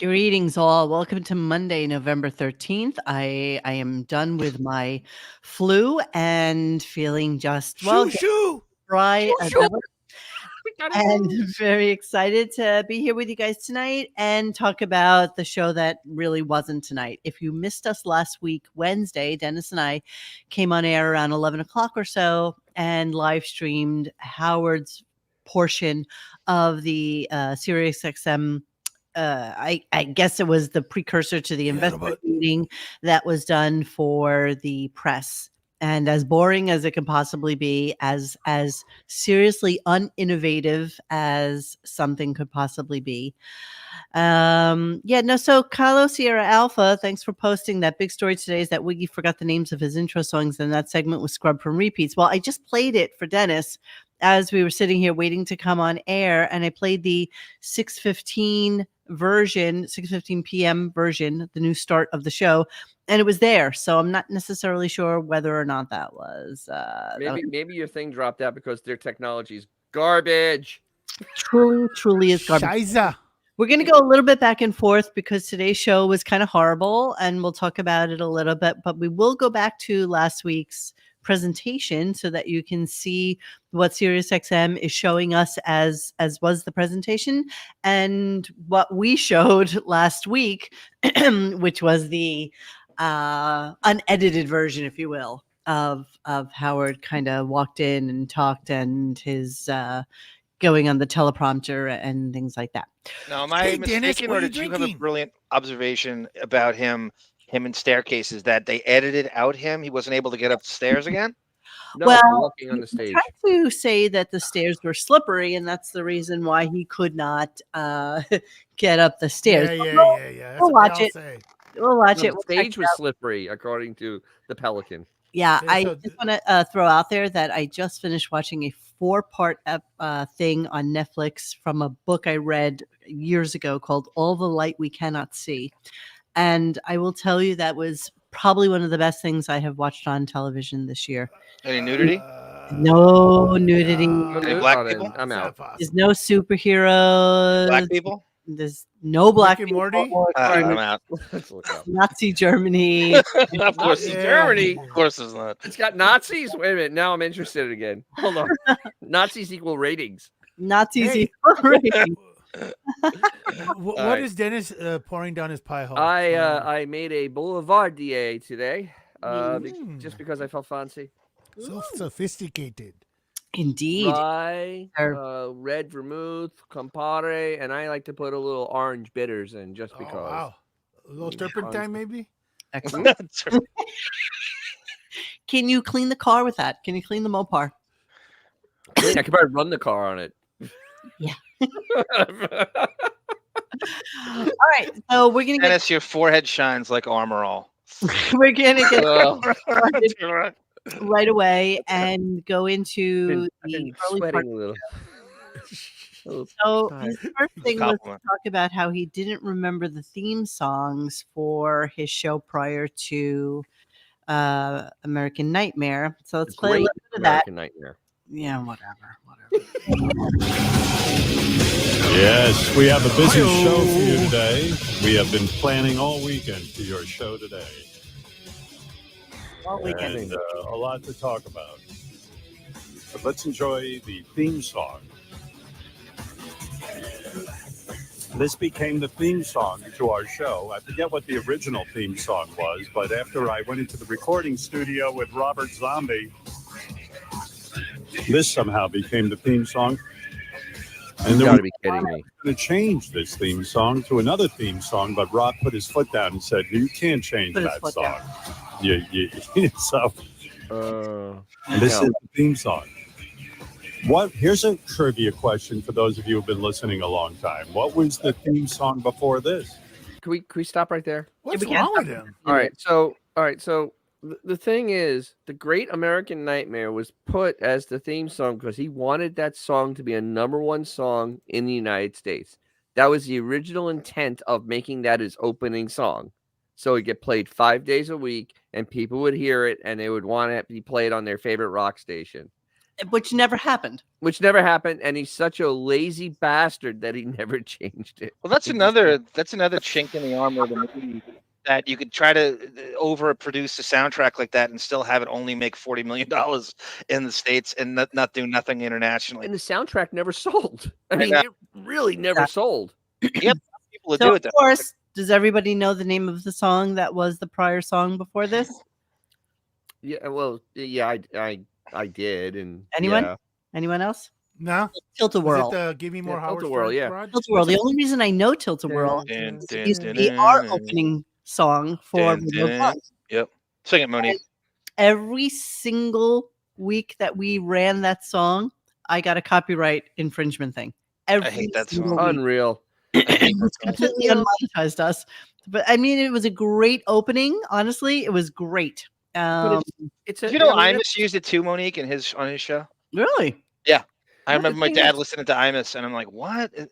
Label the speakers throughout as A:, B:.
A: Greetings, all. Welcome to Monday, November 13th. I am done with my flu and feeling just, well,
B: Shoo shoo.
A: dry as
B: Shoo.
A: ever. And very excited to be here with you guys tonight and talk about the show that really wasn't tonight. If you missed us last week, Wednesday, Dennis and I came on air around 11 o'clock or so and live streamed Howard's portion of the SiriusXM. I guess it was the precursor to the investment meeting that was done for the press. And as boring as it can possibly be, as seriously uninnovative as something could possibly be. So Carlo Sierra Alpha, thanks for posting that. Big story today is that Wiggy forgot the names of his intro songs, and that segment was scrubbed from repeats. Well, I just played it for Dennis as we were sitting here waiting to come on air, and I played the 6:15 version, 6:15 p.m. version, the new start of the show, and it was there. So I'm not necessarily sure whether or not that was
C: maybe your thing dropped out because their technology is garbage.
A: Truly is garbage.
B: Shiza.
A: We're going to go a little bit back and forth because today's show was kind of horrible, and we'll talk about it a little bit, but we will go back to last week's presentation so that you can see what SiriusXM is showing us as was the presentation and what we showed last week, which was the unedited version, if you will, of Howard kind of walked in and talked and his going on the teleprompter and things like that.
D: Now, am I mistaken, or did you have a brilliant observation about him in staircases that they edited out him? He wasn't able to get up the stairs again?
C: No,
A: well,
C: walking on the stage.
A: I tried to say that the stairs were slippery, and that's the reason why he could not get up the stairs.
B: Yeah.
A: We'll watch it. We'll watch it.
C: The stage was slippery, according to the Pelican.
A: Yeah, I just want to throw out there that I just finished watching a 4-part thing on Netflix from a book I read years ago called All the Light We Cannot See. And I will tell you that was probably one of the best things I have watched on television this year.
D: Any nudity?
A: No nudity.
D: Any black people?
C: I'm out.
A: There's no superheroes.
D: Black people?
A: There's no black
B: Rick and
A: people.
B: Morty?
D: I'm out.
A: Nazi Germany.
D: Of course,
C: Nazi Germany.
D: Of course, it's not.
C: It's got Nazis. Wait a minute. Now I'm interested again. Hold on. Nazis equal ratings.
A: Nazis equal ratings.
B: What is Dennis pouring down his pie hole?
C: I made a Boulevardier today, just because I felt fancy.
B: So sophisticated.
A: Indeed.
C: Rye, red vermouth, Campari, and I like to put a little orange bitters in just because.
B: Oh, wow. A little turpentine, maybe?
A: Excellent. Can you clean the car with that? Can you clean the Mopar?
C: I could probably run the car on it.
A: Yeah. All right. So we're going to
D: Dennis, your forehead shines like armor all.
A: We're going to get right away and go into the early part.
C: A little.
A: So his first thing was to talk about how he didn't remember the theme songs for his show prior to American Nightmare. So let's play a little bit of that.
C: American Nightmare.
A: Yeah, whatever.
E: Yes, we have a busy show for you today. We have been planning all weekend for your show today.
A: All weekend.
E: And a lot to talk about. But let's enjoy the theme song. This became the theme song to our show. I forget what the original theme song was, but after I went into the recording studio with Robert Zombie, this somehow became the theme song. And
C: you gotta be kidding me.
E: Going to change this theme song to another theme song, but Rob put his foot down and said, "You can't change that song." This is the theme song. Here's a trivia question for those of you who've been listening a long time. What was the theme song before this?
C: Can we stop right there?
B: What's wrong with him?
C: All right. So the thing is, the Great American Nightmare was put as the theme song because he wanted that song to be a #1 song in the United States. That was the original intent of making that his opening song. So it get played 5 days a week, and people would hear it, and they would want it to be played on their favorite rock station.
A: which never happened.
C: And he's such a lazy bastard that he never changed it.
D: Well, that's another chink in the armor of the movie, that you could try to overproduce a soundtrack like that and still have it only make $40 million in the States and not do nothing internationally.
C: And the soundtrack never sold. I mean, it really never sold.
D: Yep, people
A: So
D: do it.
A: of course, does everybody know the name of the song that was the prior song before this?
C: Yeah, well, yeah, I did. And
A: Anyone?
C: Yeah.
A: Anyone else?
B: No.
A: Tilt-A-Whirl.
B: Give me more Howard
C: Tilt-A-Whirl, yeah.
A: Tilt-A-Whirl. The only reason I know Tilt-A-Whirl is it used to be our opening song for RadioGunk.
D: Yep. Sing it, Monique.
A: Every single week that we ran that song, I got a copyright infringement thing.
D: I hate that song.
C: Unreal.
A: It's completely unmonetized us. But I mean, it was a great opening. Honestly, it was great.
D: It's Imus used it too, Monique, on his show.
A: Really?
D: Yeah. I remember my dad listening to Imus, and I'm like, "What?" I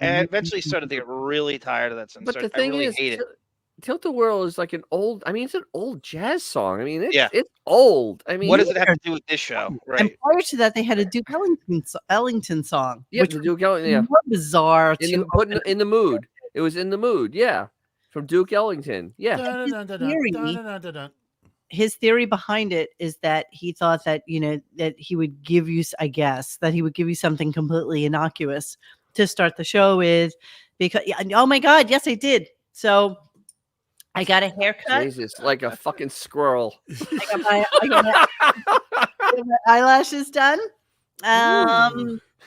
D: eventually started to get really tired of that song.
C: But the thing is, Tilt-A-Whirl is like an old. I mean, it's an old jazz song. I mean, it's old. I mean,
D: what does it have to do with this show? Right.
A: And prior to that, they had a Duke Ellington song,
C: Yeah,
A: which
C: the Duke Ellington,
A: more bizarre.
C: In the mood. It was In the Mood. Yeah, from Duke Ellington. Yeah.
A: His theory behind it is that he thought that, that he would give you, I guess, that he would give you something completely innocuous to start the show with. Because, oh my God, yes, I did. So I got a haircut.
C: Jesus, like a fucking squirrel.
A: I got my eyelashes done.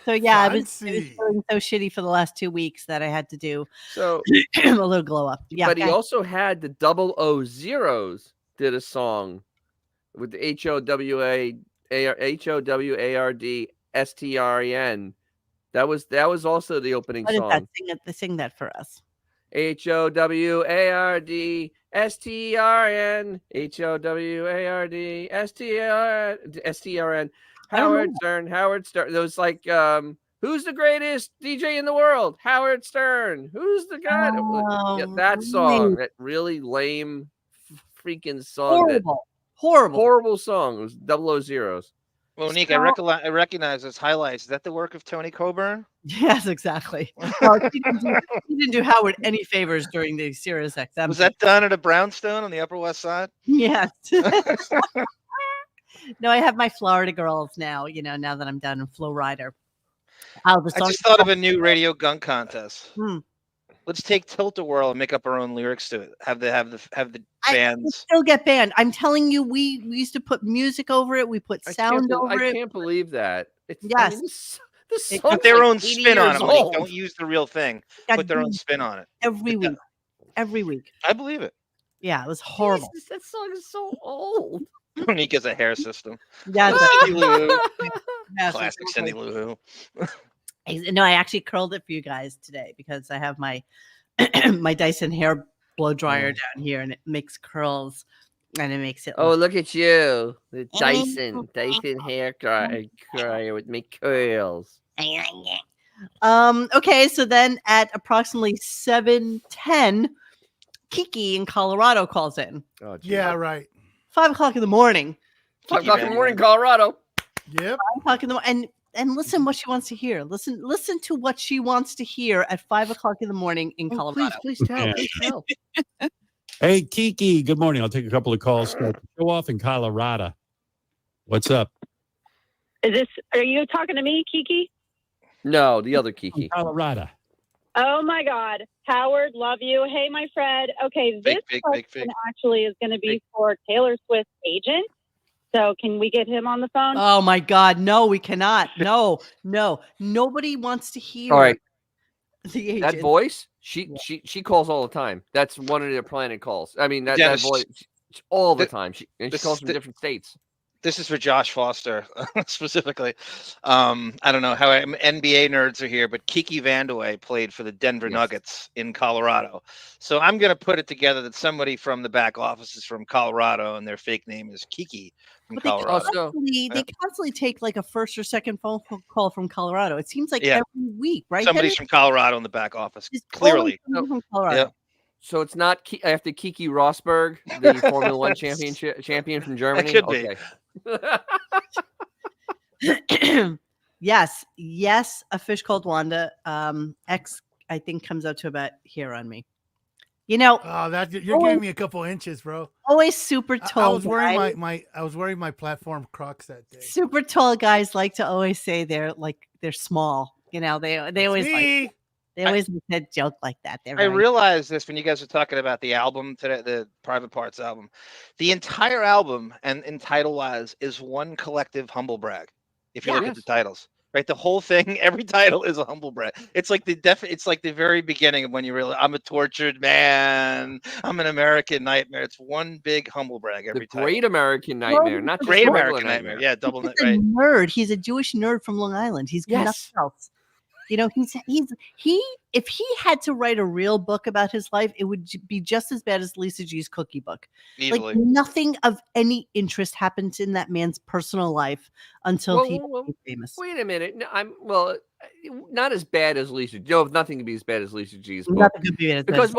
A: So yeah, I was feeling so shitty for the last 2 weeks that I had to do
C: so
A: a little glow up. Yeah,
C: but he also had the 000s did a song with the HOWARD STREN. That was also the opening
A: what
C: song.
A: Is that? Sing that for us.
C: HOWARD STRN HOWARD STRN Howard Stern. Those like who's the greatest DJ in the world? Howard Stern. Who's the guy? That song, that really lame freaking song. Horrible song. It was 000s.
D: Well, Nick, I recognize those highlights. Is that the work of Tony Coburn?
A: Yes, exactly. Well, he didn't do Howard any favors during the SiriusXM.
D: Was that done at a brownstone on the Upper West Side?
A: Yes. No, I have my Florida girls now, now that I'm done in Flow Rider.
D: I just thought of a new RadioGunk contest. Let's take Tilt-A-Whirl and make up our own lyrics to it. Have the bands
A: still get banned. I'm telling you, we used to put music over it. We put sound over it.
C: I can't believe that.
A: Yes.
C: I mean, this
D: put their own spin on it. Don't use the real thing. Put their own spin on it.
A: Every week.
D: I believe it.
A: Yeah, it was horrible.
C: Jesus, that song is so old.
D: Monique has a hair system.
A: Yeah,
D: Cindy Lou Who. Classic Cindy Lou Who.
A: No, I actually curled it for you guys today because I have my my Dyson hair blow dryer down here, and it makes curls, and it makes it.
C: Oh, look at you, the Dyson hair dryer with me curls.
A: Okay, so then at approximately 7:10, Kiki in Colorado calls in.
B: Oh, yeah, right.
A: 5:00 in the morning.
C: 5:00 in the morning, Colorado.
B: Yep.
A: 5:00 in the morning, and listen what she wants to hear. Listen to what she wants to hear at 5:00 in the morning in Colorado.
C: Please tell.
E: Hey, Kiki. Good morning. I'll take a couple of calls. Show off in Colorado. What's up?
F: Are you talking to me, Kiki?
C: No, the other Kiki.
E: Colorado.
F: Oh my God, Howard, love you. Hey, my Fred. Okay, this question actually is going to be for Taylor Swift's agent. So can we get him on the phone?
A: Oh my God, no, we cannot. No, nobody wants to hear.
C: All right,
A: the agent.
C: That voice, she calls all the time. That's one of their planet calls. I mean, that voice all the time. She calls from different states.
D: This is for Josh Foster specifically. I don't know how NBA nerds are here, but Kiki Vandeweghe played for the Denver Nuggets in Colorado. So I'm going to put it together that somebody from the back office is from Colorado and their fake name is Kiki from Colorado.
A: They constantly take like a first or second phone call from Colorado. It seems like every week, right?
D: Somebody's from Colorado in the back office. Clearly.
A: From Colorado.
C: So it's not after Kiki Rosberg, the Formula One champion from Germany.
D: That could
C: be.
A: Yes, A Fish Called Wanda. X, I think, comes out to about here on me. You know,
B: you're giving me a couple inches, bro.
A: Always super tall.
B: I was wearing my platform Crocs that day.
A: Super tall guys like to always say they're small. You know, they always like they always make that joke like that.
D: I realized this when you guys were talking about the album today, the Private Parts album. The entire album and in title wise is one collective humble brag. If you look at the titles. Right, the whole thing, every title is a humble brag. It's like it's like the very beginning of when you realize I'm a tortured man, I'm an American nightmare. It's one big humble brag every time.
C: Great American Nightmare, not just
D: Great American Nightmare. Yeah, double
A: He's a nerd. He's a Jewish nerd from Long Island. He's nothing else. You know, if he had to write a real book about his life, it would be just as bad as Lisa G's cookie book.
D: Easily.
A: Like nothing of any interest happens in that man's personal life until he became famous.
C: Wait a minute. No, not as bad as Lisa. Nothing can be as bad as Lisa G's book.
A: Nothing could be as bad.
C: Because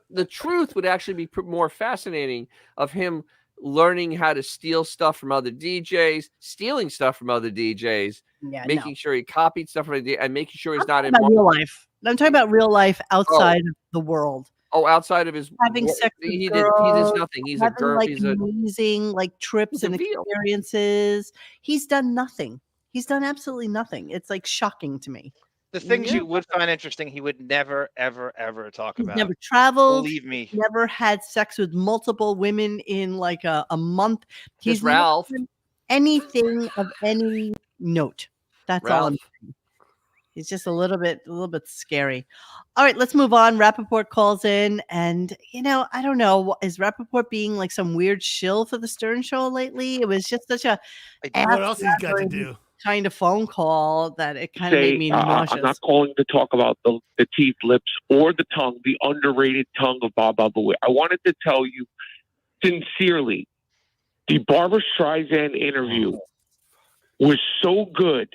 C: the truth would actually be more fascinating of him learning how to steal stuff from other DJs, stealing stuff from other DJs, making sure he copied stuff from and making sure he's not in
A: real life. I'm talking about real life outside of the world.
C: Oh, outside of his
A: having sex with
C: he
A: girls,
C: does nothing. He's a girl.
A: He's amazing trips and experiences. He's done nothing. He's done absolutely nothing. It's like shocking to me.
D: The things you would find interesting, he would never, ever, ever talk about.
A: Never traveled.
D: Believe me.
A: Never had sex with multiple women in like a month.
C: He's Ralph.
A: Anything of any note. That's
C: Ralph.
A: all I'm saying. He's just a little bit scary. All right, let's move on. Rappaport calls in, and I don't know, is Rappaport being like some weird shill for the Stern Show lately? It was just such a
B: what else he's got to do?
A: Kind of phone call that it kind of made me nauseous.
G: I'm not calling to talk about the teeth, lips, or the tongue, the underrated tongue of Baba Booey. I wanted to tell you sincerely, the Barbra Streisand interview was so good.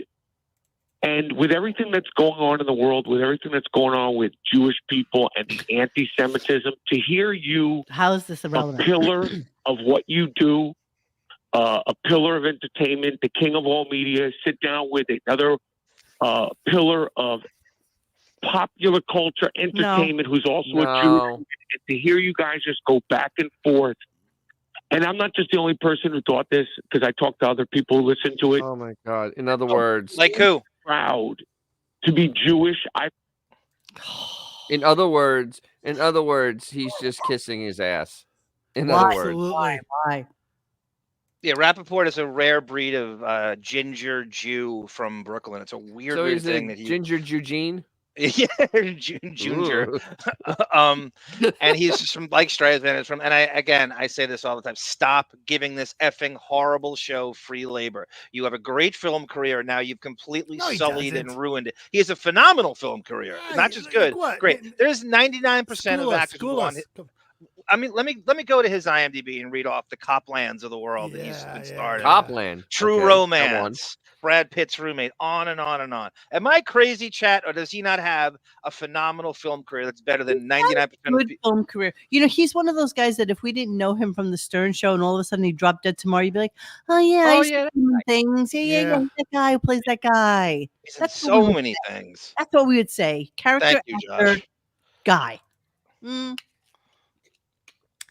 G: And with everything that's going on in the world, with everything that's going on with Jewish people and the anti-Semitism, to hear you,
A: how is this irrelevant?
G: A pillar of what you do, a pillar of entertainment, the king of all media, sit down with another pillar of popular culture entertainment who's also a Jew, and to hear you guys just go back and forth. And I'm not just the only person who thought this, because I talked to other people who listened to it.
C: Oh my God! In other words,
D: like who?
G: Proud to be Jewish.
C: In other words, he's just kissing his ass. In other words,
A: why?
D: Yeah, Rappaport is a rare breed of ginger Jew from Brooklyn. It's a weird thing that he
C: ginger Eugene.
D: Yeah, Ginger. And he's just from like Streisand. And I say this all the time. Stop giving this effing horrible show free labor. You have a great film career. Now you've completely sullied and ruined it. He has a phenomenal film career. Not just good. Great. There's 99% of actors who want it. I mean, let me go to his IMDb and read off the Coplands of the world that he's been starred in.
C: Copland.
D: True Romance. Brad Pitt's roommate, on and on and on. Am I crazy, chat, or does he not have a phenomenal film career that's better than 99%
A: of people? Film career. He's one of those guys that if we didn't know him from the Stern Show and all of a sudden he dropped dead tomorrow, you'd be like, things. Yeah, that guy who plays that guy.
D: He's in so many things.
A: That's what we would say. Character, actor, guy.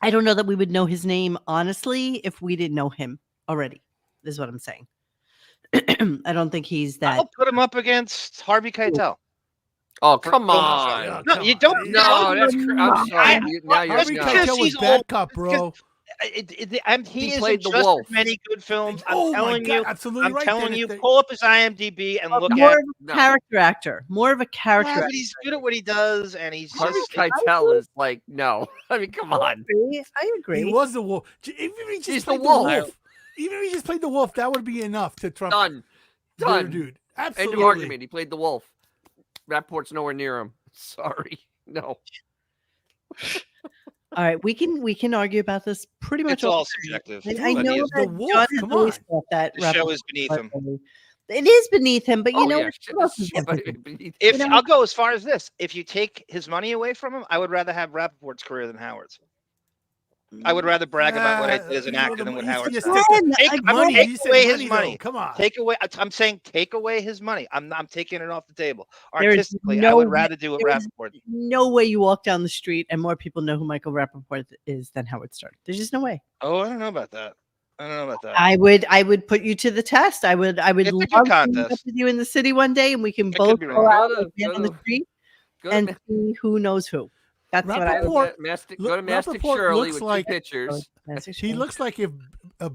A: I don't know that we would know his name, honestly, if we didn't know him already, is what I'm saying. I don't think he's that.
D: I'll put him up against Harvey Keitel.
C: Oh, come on.
D: No, you don't.
C: No, that's I'm sorry. Now you're
B: Harvey Keitel was bad cop, bro.
D: He
C: played
D: the
C: wolf.
D: Wolf. Many good films. I'm telling you, pull up his IMDb and look
A: more
D: at
A: of a character actor. More of a character actor.
D: But he's good at what he does, and he's
C: Harvey
D: just
C: Keitel is like, no. I mean, come on.
A: I agree.
B: He was the wolf. Even if he just played the wolf. Even if he just played the wolf, that would be enough to trump.
C: Done.
B: Dude. Absolutely.
C: End of argument. He played the wolf. Rapport's nowhere near him. Sorry. No.
A: All right, we can argue about this pretty much.
D: It's all subjective.
A: I know
B: the wolf. Come on.
A: That
D: the show is beneath him.
A: It is beneath him, but you know,
C: yeah,
A: what else is
C: beneath.
D: If
A: You know?
D: I'll go as far as this, if you take his money away from him, I would rather have Rappaport's career than Howard's. I would rather brag about what I did as an actor than what Howard
B: just
D: does.
B: stick to money.
D: Take
B: You said
D: away
B: money,
D: his
B: though.
D: money.
B: Come on.
D: Take away. I'm saying take away his money. I'm taking it off the table.
A: There is
D: Artistically, I
A: no
D: would
A: way-
D: rather do what
A: there is
D: Rappaport.
A: no way you walk down the street and more people know who Michael Rappaport is than Howard Stern. There's just no way.
D: Oh, I don't know about that.
A: I would put you to the test. I would
D: It's a good
A: love to meet up
D: contest.
A: with you in the city one day, and we can
D: It
A: both
D: could be
A: go
D: wrong.
A: out
C: Go to-
A: and stand
C: go
A: on the
C: to-
A: street
C: Go to,
A: and see who knows who. That's what I would.
C: go to Mastic
B: Rappaport
C: Shirley
B: looks
C: with
B: like-
C: two pictures.
B: He looks like if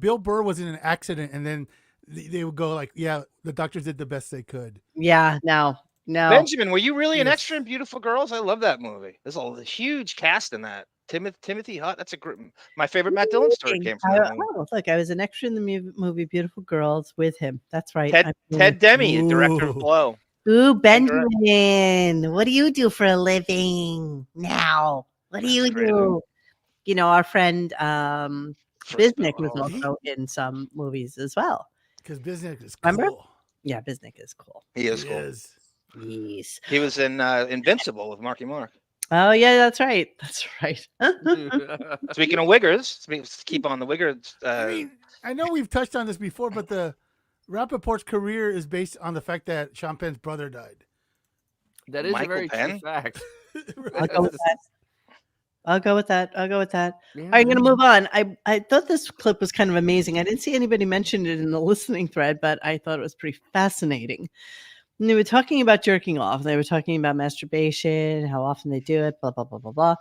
B: Bill Burr was in an accident and then they would go like, yeah, the doctors did the best they could.
A: Yeah, no.
D: Benjamin, were you really an
B: Yes.
D: extra in Beautiful Girls? I love that movie. There's a huge cast in that. Timothy Hutt. That's a group. My fafavorite Matt Dillon story came from that movie.
A: Oh, look, I was an extra in the movie Beautiful Girls with him. That's right.
D: Ted Demme, director of Blow.
A: Ooh, Benjamin, what do you do for a living now? What do you do? You know, our friend Biznick was also in some movies as well.
B: Because Biznick is cool.
A: Remember? Yeah, Biznick is cool.
D: He is cool.
A: Yes.
D: He was in Invincible with Marky Mark.
A: Oh, yeah, that's right. That's right.
D: Speaking of Wiggers, keep on the Wiggers.
B: I know we've touched on this before, but the Rappaport's career is based on the fact that Sean Penn's brother died.
C: That is
D: Michael
C: a very
D: Penn?
C: true fact.
A: I'll go with that. I'll go with that. I'll go with that.
C: Yeah,
A: All right, I'm going to move on. I thought this clip was kind of amazing. I didn't see anybody mention it in the listening thread, but I thought it was pretty fascinating. And they were talking about jerking off. They were talking about masturbation, how often they do it, blah, blah, blah, blah, blah.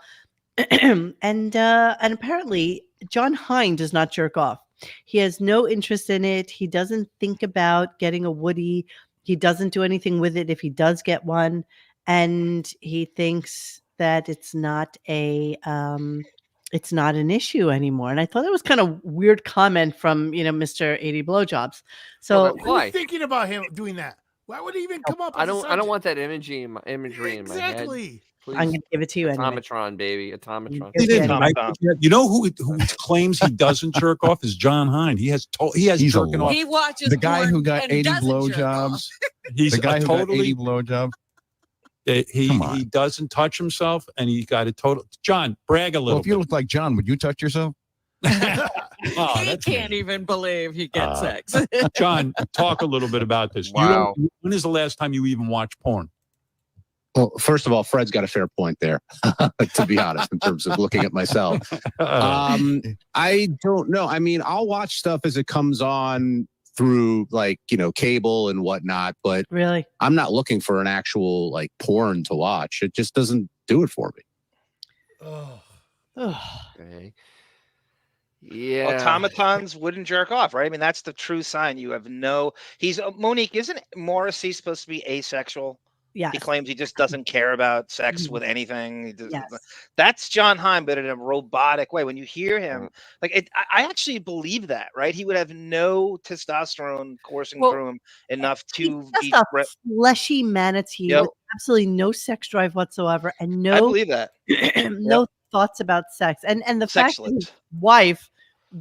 A: And apparently, John Hine does not jerk off. He has no interest in it. He doesn't think about getting a Woody. He doesn't do anything with it if he does get one. And he thinks that it's not an issue anymore. And I thought it was kind of weird comment from, Mr. 80 Blowjobs. So
B: why? Who's thinking about him doing that? Why would he even come up?
C: I don't want that imagery in my head.
B: Exactly.
C: Please.
A: I'm going to give it to you anyway.
C: Automatron, baby. Automatron.
E: He didn't. You know who claims he doesn't jerk off is John Hine. He has jerking off.
H: He watches
I: the guy who got
H: and
I: 80
H: doesn't jerk
I: blowjobs.
H: off.
E: He's
I: the guy who got
E: totally
I: 80 blowjobs.
E: He doesn't touch himself, and he got a total. John, brag a little.
I: Well, if you look like John, would you touch yourself?
H: He can't even believe he gets sex.
E: John, talk a little bit about this.
I: Wow.
E: When is the last time you even watched porn?
J: Well, first of all, Fred's got a fair point there, to be honest, in terms of looking at myself. I don't know. I mean, I'll watch stuff as it comes on through cable and whatnot, but
A: really,
J: I'm not looking for an actual porn to watch. It just doesn't do it for me.
C: Okay. Yeah.
D: Automatons wouldn't jerk off, right? I mean, that's the true sign. You have he's Monique, isn't Morrissey supposed to be asexual?
A: Yeah.
D: He claims he just doesn't care about sex with anything.
A: Yes.
D: That's John Hine, but in a robotic way. When you hear him, I actually believe that, right? He would have no testosterone coursing through him enough to
A: He's
D: be
A: just a fleshy manatee with absolutely no sex drive whatsoever, and
D: I believe that.
A: no thoughts about sex. And the fact that his wife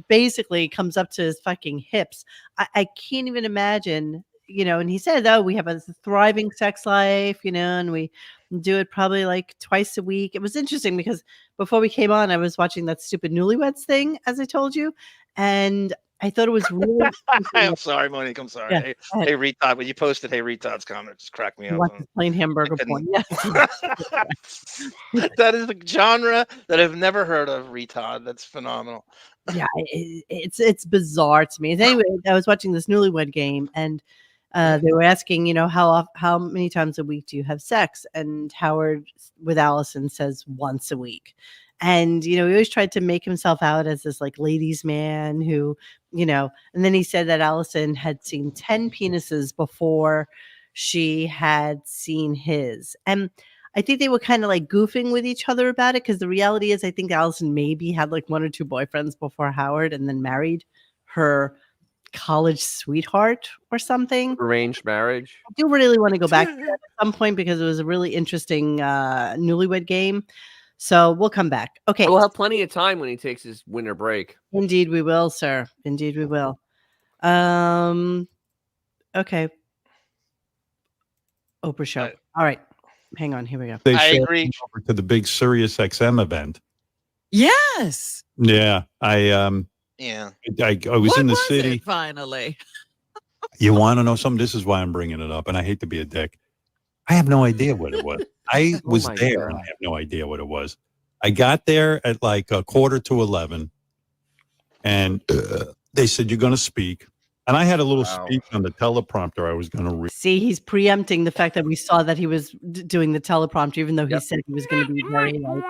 A: basically comes up to his fucking hips, I can't even imagine. And he said, "Oh, we have a thriving sex life, and we do it probably like twice a week." It was interesting because before we came on, I was watching that stupid Newlyweds thing, as I told you, and I thought it was really.
D: I'm sorry, Monique. I'm sorry.
A: Yeah,
D: hey, Retard. When you posted "Hey, Retard's" comment, just cracked me up.
A: Plain hamburger porn. Yes.
D: That is a genre that I've never heard of. Retard. That's phenomenal.
A: Yeah, it's bizarre to me. Anyway, I was watching this Newlywed Game, and they were asking, how many times a week do you have sex? And Howard with Allison says once a week. And, he always tried to make himself out as this ladies man who, and then he said that Allison had seen 10 penises before she had seen his. And I think they were kind of goofing with each other about it, because the reality is I think Allison maybe had one or two boyfriends before Howard and then married her college sweetheart or something.
C: Arranged marriage.
A: I do really want to go back to that at some point because it was a really interesting Newlywed Game. So we'll come back. Okay.
C: We'll have plenty of time when he takes his winter break.
A: Indeed we will, sir. Indeed we will. Okay. Oprah show. All right. Hang on. Here we go.
E: They
D: I
E: showed
D: agree.
E: me over to the big SiriusXM event.
H: Yes.
E: Yeah, I was
H: What
E: in the
H: was
E: city.
H: it finally?
E: You want to know something? This is why I'm bringing it up, and I hate to be a dick. I have no idea what it was. I was
C: my
E: there,
C: God.
E: and I have no idea what it was. I got there at like 11:45, and they said, "You're going to speak." And I had a little speech on the teleprompter I was going to read.
A: See, he's preempting the fact that we saw that he was doing the teleprompter, even though he
C: Yep.
A: said he was going to be very like.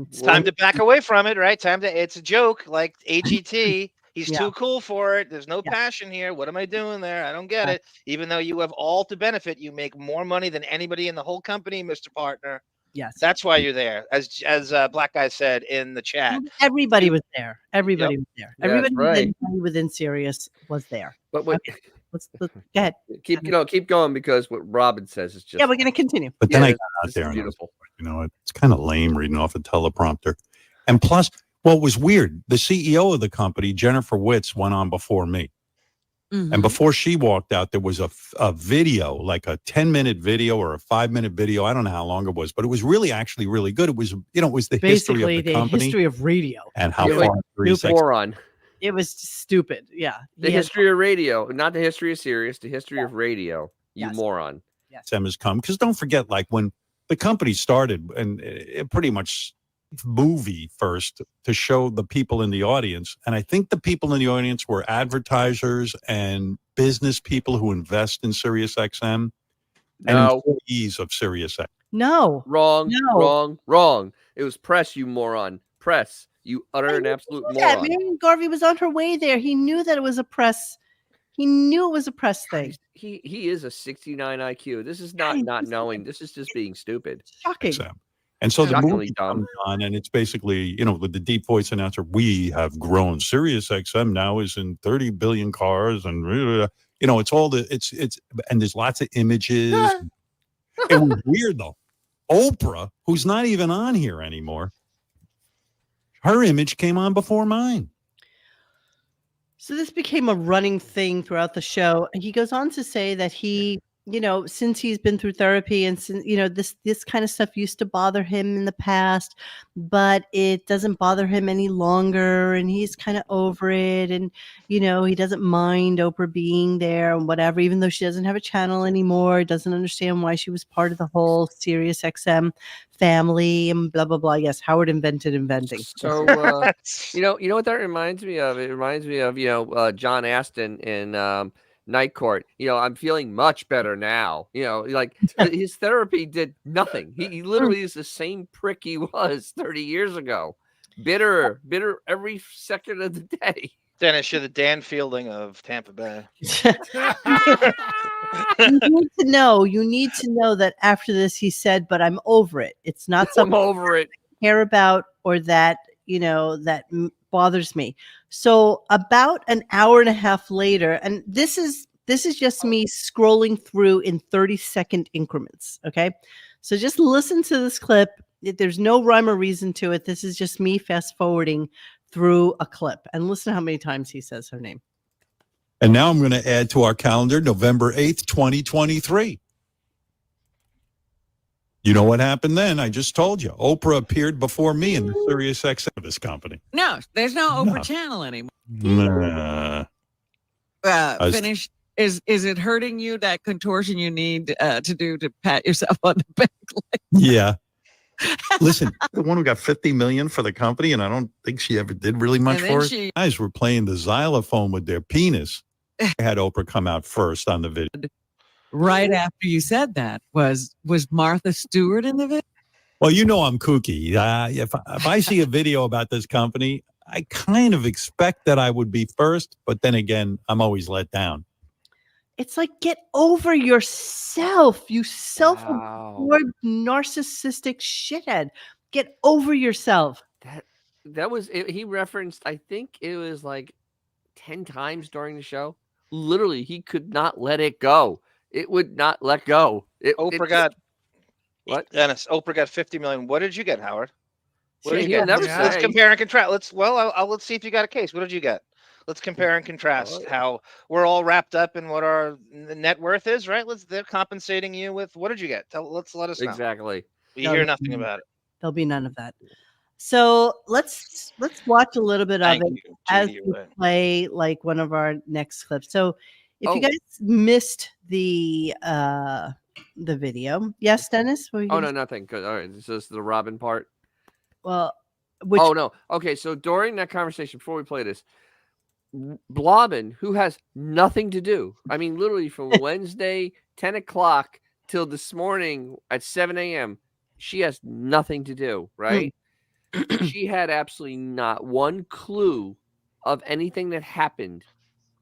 D: It's time to back away from it, right? It's a joke, like AGT. He's
A: Yeah.
D: too cool for it. There's no
A: Yeah.
D: passion here. What am I doing there? I don't get
A: Yeah.
D: it. Even though you have all to benefit, you make more money than anybody in the whole company, Mr. Partner.
A: Yes.
D: That's why you're there. As Black Guy said in the chat.
A: Everybody was there. Everybody was there.
C: That's
A: Everybody
C: right.
A: within Sirius was there.
C: But what,
A: Okay. Let's go ahead.
C: keep going because what Robin says is just
A: Yeah, we're going to continue.
E: But then I
C: this-
E: got out
C: this
E: there
C: is
E: and I was,
C: beautiful.
E: it's kind of lame reading off a teleprompter. And plus, what was weird, the CEO of the company, Jennifer Witz, went on before me. And before she walked out, there was a video, like a 10-minute video or a 5-minute video. I don't know how long it was, but it was actually really good. It was, it was the history
A: Basically
E: of the company
A: history of radio.
E: and how
C: You're like
E: far
C: you
E: SiriusXM
C: moron.
A: It was stupid. Yeah.
C: The history of radio, not the history of Sirius, the history of radio. You
A: Yes.
C: moron.
E: has come. Because don't forget, like when the company started, and it pretty much movie first to show the people in the audience. And I think the people in the audience were advertisers and business people who invest in SiriusXM and
C: No.
E: employees of SiriusXM.
A: No.
C: Wrong,
A: No.
C: wrong, wrong. It was press, you moron. Press, you utter and absolute
A: Yeah,
C: moron.
A: Marion Garvey was on her way there. He knew that it was a press. He knew it was a press thing.
C: He is a 69 IQ. This is not knowing. This is just being stupid.
A: Shocking.
E: And so the
C: Shockingly
E: movie
C: dumb.
E: comes on, and it's basically, with the deep voice announcer, we have grown. SiriusXM now is in 30 billion cars, and it's all it's and there's lots of images. It was weird though. Oprah, who's not even on here anymore, her image came on before mine.
A: So this became a running thing throughout the show. And he goes on to say that he, since he's been through therapy and since, this kind of stuff used to bother him in the past, but it doesn't bother him any longer. And he's kind of over it. And, he doesn't mind Oprah being there and whatever, even though she doesn't have a channel anymore, doesn't understand why she was part of the whole SiriusXM family and blah, blah, blah. Yes, Howard invented inventing.
C: So, you know what that reminds me of? It reminds me of, John Aston in Night Court. I'm feeling much better now. Like his therapy did nothing. He literally is the same prick he was 30 years ago. Bitter every second of the day.
D: Dennis, you're the Dan Fielding of Tampa Bay.
A: You need to know that after this, he said, but I'm over it. It's not something
C: I'm over it.
A: I care about or that, that bothers me. So about an hour and a half later, and this is just me scrolling through in 30-second increments. Okay. So just listen to this clip. There's no rhyme or reason to it. This is just me fast forwarding through a clip and listen to how many times he says her name.
E: And now I'm going to add to our calendar November 8th, 2023. You know what happened then? I just told you. Oprah appeared before me in the SiriusXM this company.
H: No, there's no Oprah channel anymore.
E: Nah.
H: Finish. Is it hurting you, that contortion you need to do to pat yourself on the back?
E: Yeah. Listen, the one who got $50 million for the company, and I don't think she ever did really much for it. Guys were playing the xylophone with their penis. I had Oprah come out first on the video.
H: Right after you said that, was Martha Stewart in the video?
E: Well, I'm kooky. If I see a video about this company, I kind of expect that I would be first, but then again, I'm always let down.
A: It's like, get over yourself, you self-absorbed, narcissistic shithead. Get over yourself.
C: That was it. He referenced, I think it was like 10 times during the show. Literally, he could not let it go. It would not let go.
D: Oprah got what? Dennis, Oprah got 50 million. What did you get, Howard? What did you get?
C: Never
D: Let's compare and contrast. Let's see if you got a case. What did you get? Let's compare and contrast how we're all wrapped up in what our net worth is, right? They're compensating you with what did you get? Let us know.
C: Exactly.
D: You hear nothing about it.
A: There'll be none of that. So let's watch a little bit of
D: Thank
A: it
D: you,
A: as
D: JD,
A: we
D: right.
A: play like one of our next clips. So if you guys missed the video, yes, Dennis. What were you
C: Oh
A: gonna
C: no, nothing. Good. All right, this is the Robin part.
A: Well,
C: oh no. Okay, so during that conversation, before we play this, Blobbin, who has nothing to do. I mean, literally from Wednesday 10 o'clock till this morning at 7 a.m. She has nothing to do, right? She had absolutely not one clue of anything that happened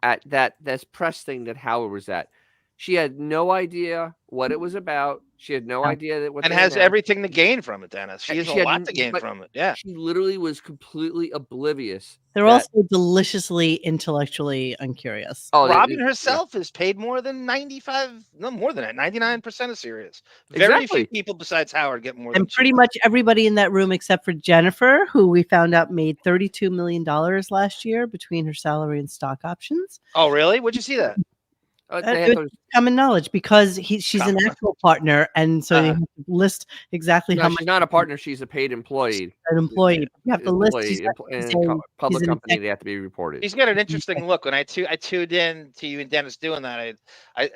C: at that press thing that Howard was at. She had no idea what it was about. She had no idea that what
D: and
C: they
D: has
C: announced.
D: everything to gain from it, Dennis. She has a lot to gain from it. Yeah.
C: She literally was completely oblivious.
A: They're also deliciously intellectually uncurious.
D: Oh, Robin herself is paid more than 99% of Sirius. Very few people besides Howard get more than
A: And pretty much everybody in that room except for Jennifer, who we found out made $32 million last year between her salary and stock options.
D: Oh, really? Where'd you see that?
A: It's common knowledge because she's an actual partner, and so you have to list exactly how much.
C: She's not a partner; she's a paid employee.
A: An employee. You have to list
C: public company. They have to be reported.
D: He's got an interesting look. When I tuned in to you and Dennis doing that,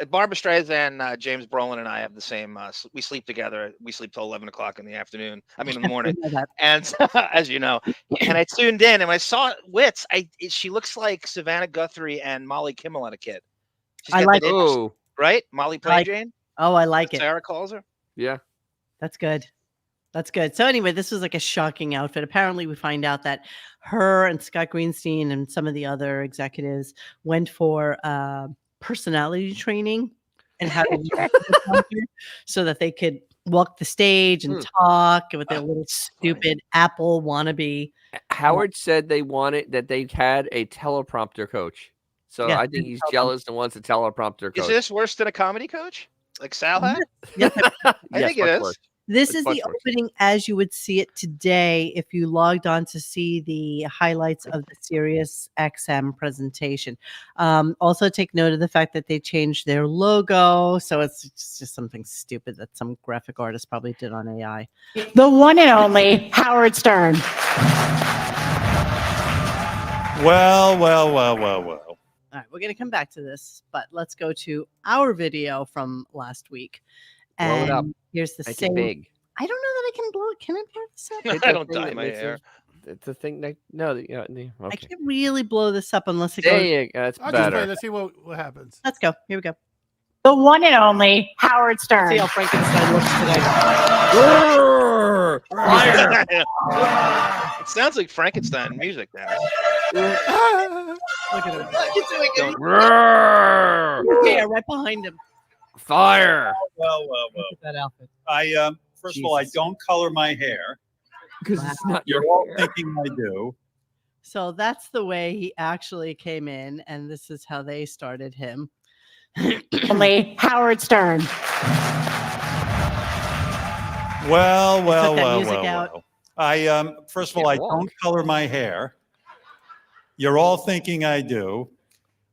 D: Barbara Streisand, James Brolin, and I have the same. We sleep together. We sleep till 11 o'clock in the afternoon. I mean, in the morning. And as you know, and I tuned in and I saw Wits. She looks like Savannah Guthrie and Molly Kimmel had a kid.
A: I like it.
D: Right? Molly Play Jane?
A: Oh, I like it.
D: Sara calls her?
C: Yeah.
A: That's good. That's good. So anyway, this was like a shocking outfit. Apparently, we find out that her and Scott Greenstein and some of the other executives went for personality training and how to so that they could walk the stage and talk with their little stupid Apple wannabe.
C: Howard said they had a teleprompter coach. So I think he's jealous and wants a teleprompter coach.
D: Is this worse than a comedy coach? Like Sal had?
A: Yes.
D: I think it is.
A: This is the opening as you would see it today if you logged on to see the highlights of the SiriusXM presentation. Also take note of the fact that they changed their logo. So it's just something stupid that some graphic artist probably did on AI.
K: The one and only Howard Stern.
E: Well.
A: All right, we're going to come back to this, but let's go to our video from last week.
C: Blow it up.
A: Here's the
C: Make
A: same.
C: it big.
A: I don't know that I can blow it. Can I blow this up?
D: I don't dye my hair.
C: It's a thing that okay.
A: I can't really blow this up unless it
C: goes.
B: I'll
C: That's
B: just
C: better.
B: play. Let's see what happens.
A: Let's go. Here we go.
K: The one and only Howard Stern.
A: See how Frankenstein looks today.
C: Fire!
D: It sounds like Frankenstein music now.
A: Look at him. He's doing it. Yeah, right behind him.
C: Fire!
E: Well.
A: Look at that outfit.
E: First of all, I don't color my hair
C: because it's not
E: You're all thinking I do.
A: So that's the way he actually came in, and this is how they started him.
K: Only Howard Stern.
E: Well. First of all, I don't color my hair. You're all thinking I do.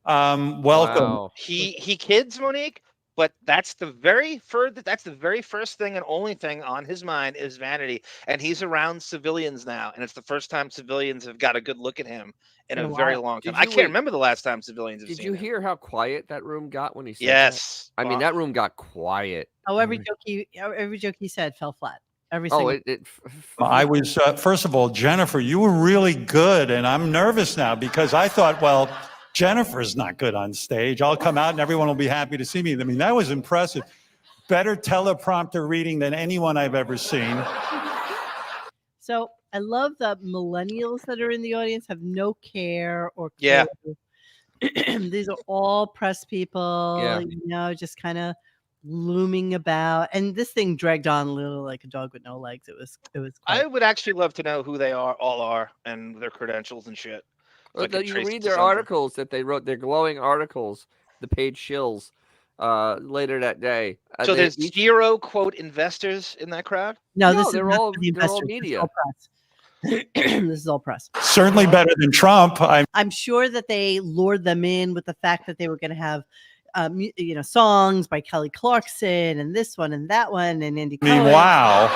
E: Welcome.
C: Wow.
D: He kids Monique, but that's the very first thing and only thing on his mind is vanity, and he's around civilians now, and it's the first time civilians have got a good look at him in a very long time. I can't remember the last time civilians have seen him.
C: Did you hear how quiet that room got when he said
D: Yes.
C: that? I mean, that room got quiet.
A: Oh, every joke he said fell flat. Every single.
E: I was first of all, Jennifer, you were really good, and I'm nervous now because I thought, well, Jennifer's not good on stage. I'll come out and everyone will be happy to see me. I mean, that was impressive. Better teleprompter reading than anyone I've ever seen.
A: So I love the millennials that are in the audience have no care or clue.
D: Yeah.
A: These are all press people, just kind of looming about. And this thing dragged on a little like a dog with no legs. It was
D: I would actually love to know who they all are and their credentials and shit.
C: Well, you read their articles that they wrote, their glowing articles, the paid shills later that day.
D: So there's zero quote investors in that crowd?
A: No, this
C: they're
A: is
C: all
A: the investors.
C: media.
A: It's all press. This is all press.
E: Certainly better than Trump.
A: I'm sure that they lured them in with the fact that they were going to have, songs by Kelly Clarkson and this one and that one and Andy Cohen.
E: Wow.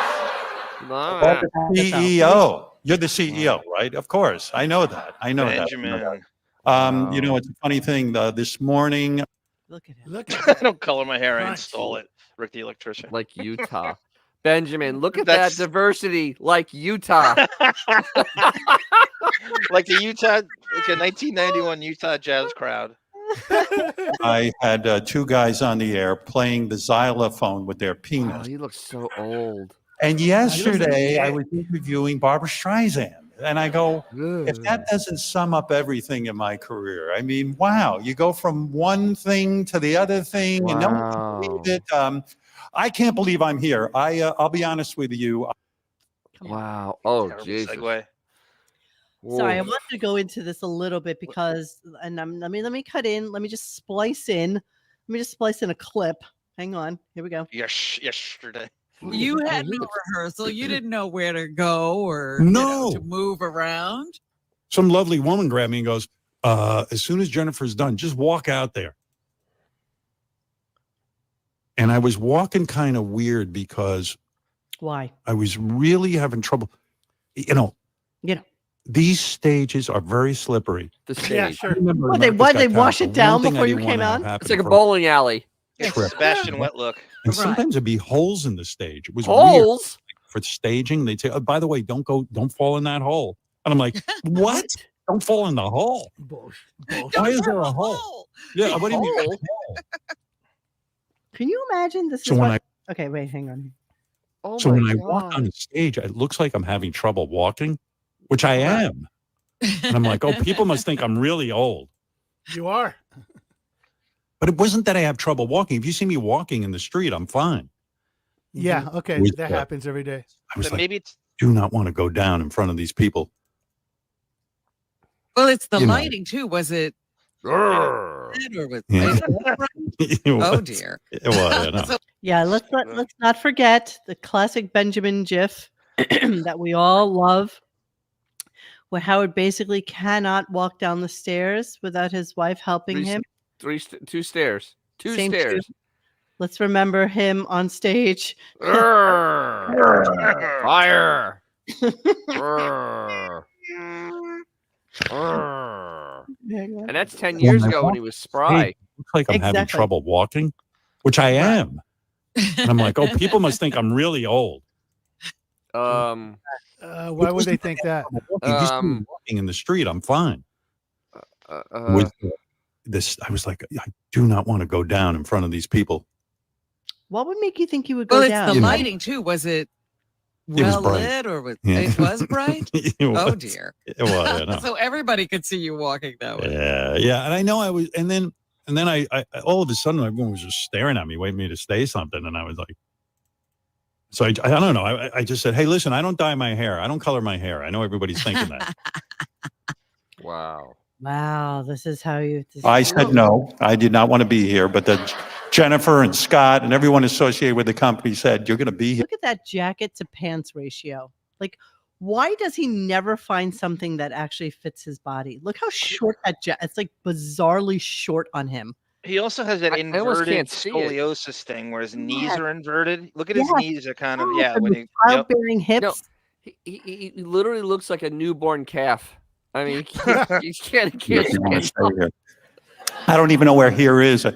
C: Wow.
E: CEO. You're the CEO, right? Of course. I know that.
D: Benjamin.
E: It's a funny thing. This morning.
A: Look at him.
D: I don't color my hair. I install it. Rick the electrician.
C: Like Utah. Benjamin, look at that diversity. Like Utah.
D: Like the Utah, like a 1991 Utah Jazz crowd.
E: I had two guys on the air playing the xylophone with their penis.
C: Oh, he looks so old.
E: And yesterday I was interviewing Barbara Streisand. And I go, if that doesn't sum up everything in my career, I mean, wow, you go from one thing to the other thing and no one can believe it. I can't believe I'm here. I'll be honest with you.
C: Wow. Oh, Jesus.
D: Segue.
A: Sorry, I wanted to go into this a little bit because, and let me cut in. Let me just splice in. A clip. Hang on. Here we go.
D: Yesterday.
H: You had no rehearsal. You didn't know where to go or to move around.
E: Some lovely woman grabbed me and goes, as soon as Jennifer's done, just walk out there. And I was walking kind of weird because
A: why?
E: I was really having trouble. These stages are very slippery.
C: The stage.
B: Yeah, sure.
A: They wash it down before you came out?
C: It's like a bowling alley.
D: Sebastian Wet look.
E: And sometimes there'd be holes in the stage. It was
C: holes
E: weird. For staging. They'd say, oh, by the way, don't fall in that hole. And I'm like, what? Don't fall in the hole. Why is there a hole? Yeah, what do you mean?
A: Can you imagine this? Okay, wait, hang on.
E: So when I walk on the stage, it looks like I'm having trouble walking, which I am. And I'm like, oh, people must think I'm really old.
B: You are.
E: But it wasn't that I have trouble walking. If you see me walking in the street, I'm fine.
B: Yeah, okay. That happens every day.
E: I was do not want to go down in front of these people.
H: Well, it's the lighting too. Was it? Or was oh dear.
E: It was.
A: Yeah, let's not forget the classic Benjamin GIF that we all love, where Howard basically cannot walk down the stairs without his wife helping him.
C: Two stairs. Two
A: Same
C: stairs.
A: Two. Let's remember him on stage.
C: Fire. And that's 10 years ago when he was spry.
E: It looks like I'm having trouble walking, which I am. And I'm like, oh, people must think I'm really old.
B: Why would they think that?
E: Walking in the street, I'm fine. With this, I was like, I do not want to go down in front of these people.
A: What would make you think you would go down?
H: Well, it's the lighting too. Was it well lit or was it was bright? Oh dear.
E: It was.
H: So everybody could see you walking that way.
E: Yeah. And I know I was, and then I all of a sudden everyone was just staring at me, waiting for me to say something, and I was like, so I don't know. I just said, hey, listen, I don't dye my hair. I don't color my hair. I know everybody's thinking that.
C: Wow.
A: This is how you.
E: I said no. I did not want to be here, but Jennifer and Scott and everyone associated with the company said, you're going to be here.
A: Look at that jacket to pants ratio. Like, why does he never find something that actually fits his body? Look how short that jacket. It's like bizarrely short on him.
D: He also has that inverted scoliosis thing where his knees are inverted. Look at his knees are kind of when he
A: childbearing hips.
C: No, he literally looks like a newborn calf. I mean, he can't
E: I don't even know where here is.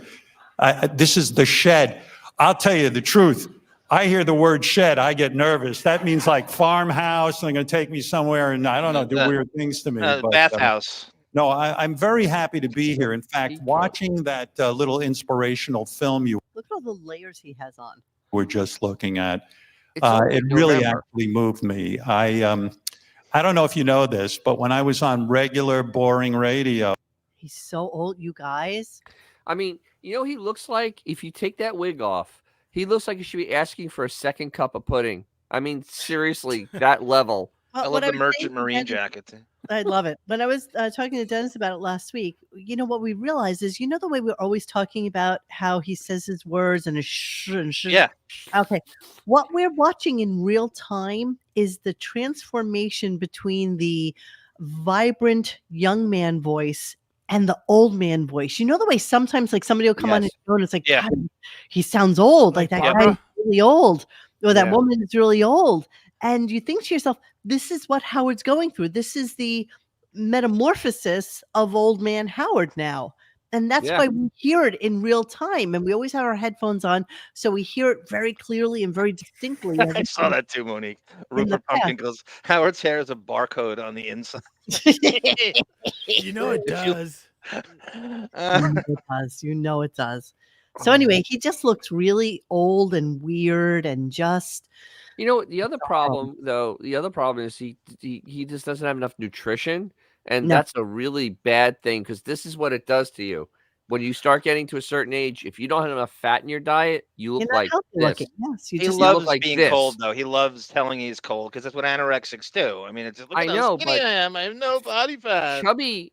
E: This is the shed. I'll tell you the truth. I hear the word shed, I get nervous. That means like farmhouse. They're going to take me somewhere and I don't know, do weird things to me.
D: Bathhouse.
E: No, I'm very happy to be here. In fact, watching that little inspirational film you
A: look at all the layers he has on.
E: We're just looking at. It really actually moved me. I don't know if you know this, but when I was on regular boring radio.
A: He's so old, you guys.
C: I mean, he looks like if you take that wig off, he looks like he should be asking for a second cup of pudding. I mean, seriously, that level.
D: I love the Merchant Marine jacket.
A: I love it. When I was talking to Dennis about it last week, what we realized is, the way we're always talking about how he says his words and his sh and sh.
D: Yeah.
A: Okay. What we're watching in real time is the transformation between the vibrant young man voice and the old man voice. You know the way sometimes like somebody will come on his show and it's like,
D: Yeah.
A: God, he sounds old. Like that guy's really old. Or that woman is really old. And you think to yourself, this is what Howard's going through. This is the metamorphosis of old man Howard now. And that's why we hear it in real time. And we always have our headphones on. So we hear it very clearly and very distinctly.
D: I saw that too, Monique. Rupert Pumpkin goes, Howard's hair is a barcode on the inside.
B: You know it does.
A: You know it does. So anyway, he just looks really old and weird and just.
C: You know, the other problem is he just doesn't have enough nutrition. And that's a really bad thing because this is what it does to you. When you start getting to a certain age, if you don't have enough fat in your diet, you look like this.
A: Yes,
D: he loves being cold, though. He loves telling he's cold because that's what anorexics do. I mean, it's look at how skinny I am. I have no body fat.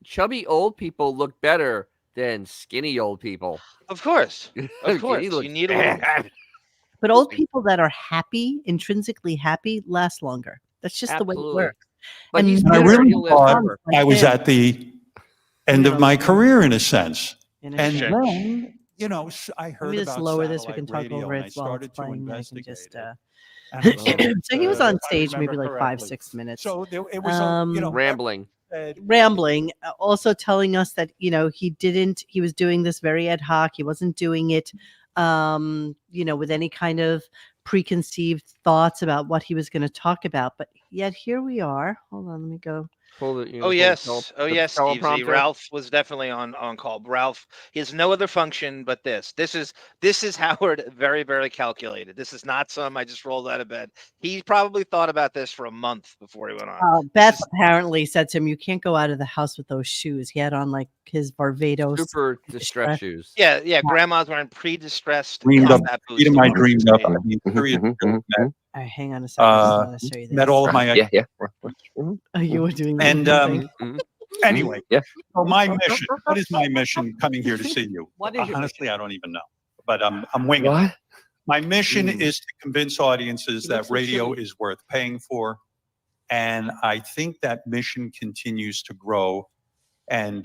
C: Chubby old people look better than skinny old people.
D: Of course. Of course. You need a little.
A: But old people that are happy, intrinsically happy, last longer. That's just the way it works.
C: But
E: I really thought I was at the end of my career in a sense. And then, you know, I heard
A: about
E: lower
A: this. We can talk
E: radio,
A: over
E: and
A: it while it's playing.
E: So
A: he was on stage maybe like 5-6 minutes.
E: So it was, you know,
C: rambling,
A: also telling us that, you know, he was doing this very ad hoc. He wasn't doing it, you know, with any kind of preconceived thoughts about what he was going to talk about. But yet here we are. Hold on, let me go.
D: Yes, Steve. Ralph was definitely on call. Ralph, he has no other function but this. This is Howard, very, very calculated. This is not I just rolled out of bed. He probably thought about this for a month before he went on.
A: Beth apparently said to him, "You can't go out of the house with those shoes." He had on like his Barbados
C: super distressed shoes.
D: Yeah. Grandma's wearing pre-distressed.
E: Dreamed up. Eating my dreams up. I mean,
A: all right, hang on a second. I want to show you this.
E: Met all of my
A: you were doing
E: and anyway, so my mission. What is my mission coming here to see you? Honestly, I don't even know, but I'm winging it. My mission is to convince audiences that radio is worth paying for, and I think that mission continues to grow. And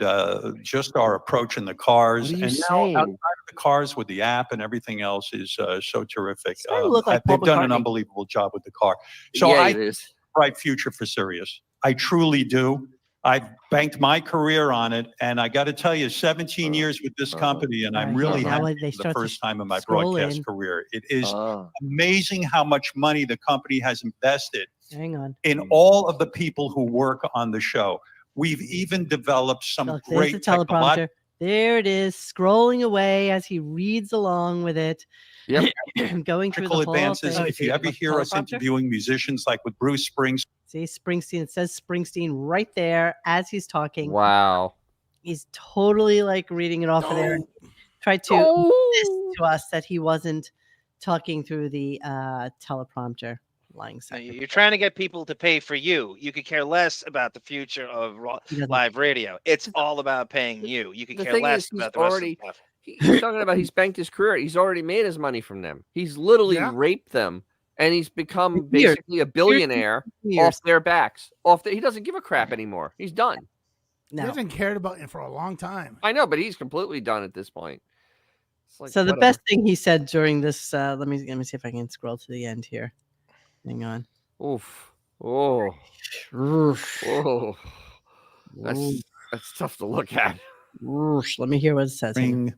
E: just our approach in the cars, and now outside of the cars with the app and everything else is so terrific. They've done an unbelievable job with the car. So I see a bright future for Sirius. I truly do. I've banked my career on it, and I got to tell you, 17 years with this company, and I'm really happy for the first time in my broadcast career. It is amazing how much money the company has invested in all of the people who work on the show. We've even developed some great
A: teleprompter. There it is, scrolling away as he reads along with it.
C: Yep.
A: Going through the
E: advances. If you ever hear us interviewing musicians like with Bruce Springsteen.
A: See Springsteen, it says Springsteen right there as he's talking.
C: Wow.
A: He's totally like reading it off of there. Tried to insist to us that he wasn't talking through the teleprompter.
D: You're trying to get people to pay for you. You could care less about the future of live radio. It's all about paying you. You could care less about the rest of the stuff.
C: He's talking about he's banked his career. He's already made his money from them. He's literally raped them, and he's become basically a billionaire off their backs. He doesn't give a crap anymore. He's done.
B: No. He hasn't cared about it for a long time.
C: I know, but he's completely done at this point.
A: Like, so the best thing he said during this, let me see if I can scroll to the end here. Hang on.
C: Oof. Oh. Oh. That's tough to look at.
A: Let me hear what it says.
E: Like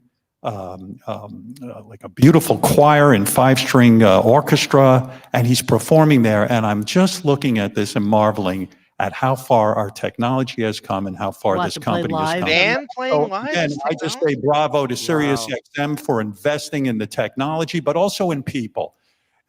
E: a beautiful choir and 5-string orchestra, and he's performing there. And I'm just looking at this and marveling at how far our technology has come and how far this company has come.
D: And playing live.
E: Again, I just say bravo to SiriusXM for investing in the technology, but also in people.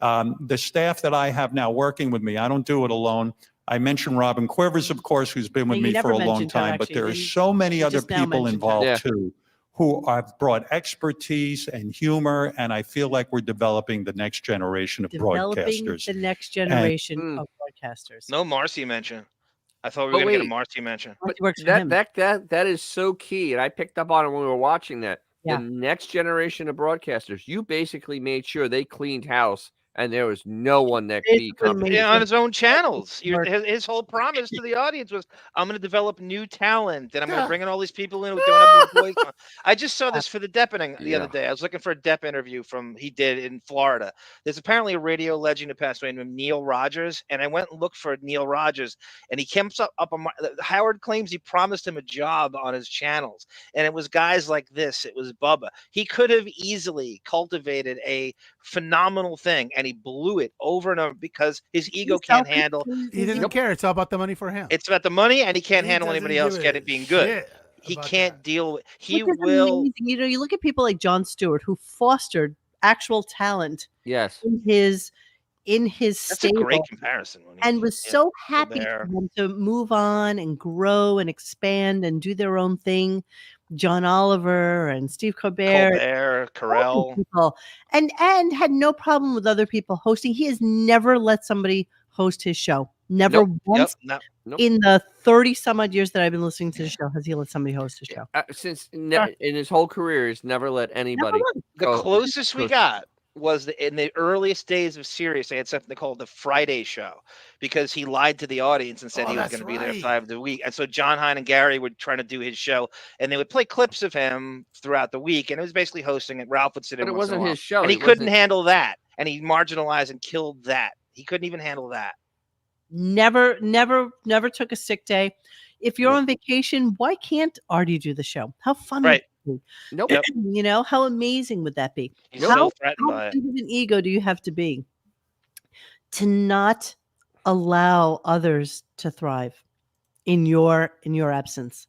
E: The staff that I have now working with me, I don't do it alone. I mentioned Robin Quivers, of course, who's been with me for a long time, but there are so many other people involved too, who have brought expertise and humor, and I feel like we're developing the next generation of broadcasters.
A: The next generation of broadcasters.
D: No Marcy mention. I thought we were going to get a Marcy mention.
C: But that is so key, and I picked up on it when we were watching that. The next generation of broadcasters, you basically made sure they cleaned house and there was no one that could be competition.
D: On his own channels. His whole promise to the audience was, I'm going to develop new talent, and I'm going to bring in all these people in who don't have a voice. I just saw this for the Deppening the other day. I was looking for a Depp interview he did in Florida. There's apparently a radio legend who passed away named Neil Rogers, and I went and looked for Neil Rogers, and he came up on Howard claims he promised him a job on his channels, and it was guys like this. It was Bubba. He could have easily cultivated a phenomenal thing, and he blew it over and over because his ego can't handle.
B: He doesn't care. It's all about the money for him.
D: It's about the money, and he can't handle anybody else being good. He can't deal with. He will.
A: Amazing. You know, you look at people like Jon Stewart, who fostered actual talent.
C: Yes.
A: In his
D: That's
A: stable,
D: a great comparison.
A: And was so happy for them to move on and grow and expand and do their own thing. John Oliver and Steve Colbert,
D: Carell,
A: people, and had no problem with other people hosting. He has never let somebody host his show. Never once in the 30 some odd years that I've been listening to the show has he let somebody host his show.
C: In his whole career, he's never let anybody.
D: The closest we got was in the earliest days of Sirius. They had something called the Friday Show because he lied to the audience and said he was going to be there 5 days a week. And so John Hine and Gary were trying to do his show, and they would play clips of him throughout the week. And it was basically hosting it. Ralph would sit in.
C: But it wasn't his show,
D: and he couldn't handle that. And he marginalized and killed that. He couldn't even handle that.
A: Never took a sick day. If you're on vacation, why can't Artie do the show? How fun would it be?
C: Nope.
A: You know, how amazing would that be?
D: He's so threatened by it.
A: How big of an ego do you have to be to not allow others to thrive in your absence?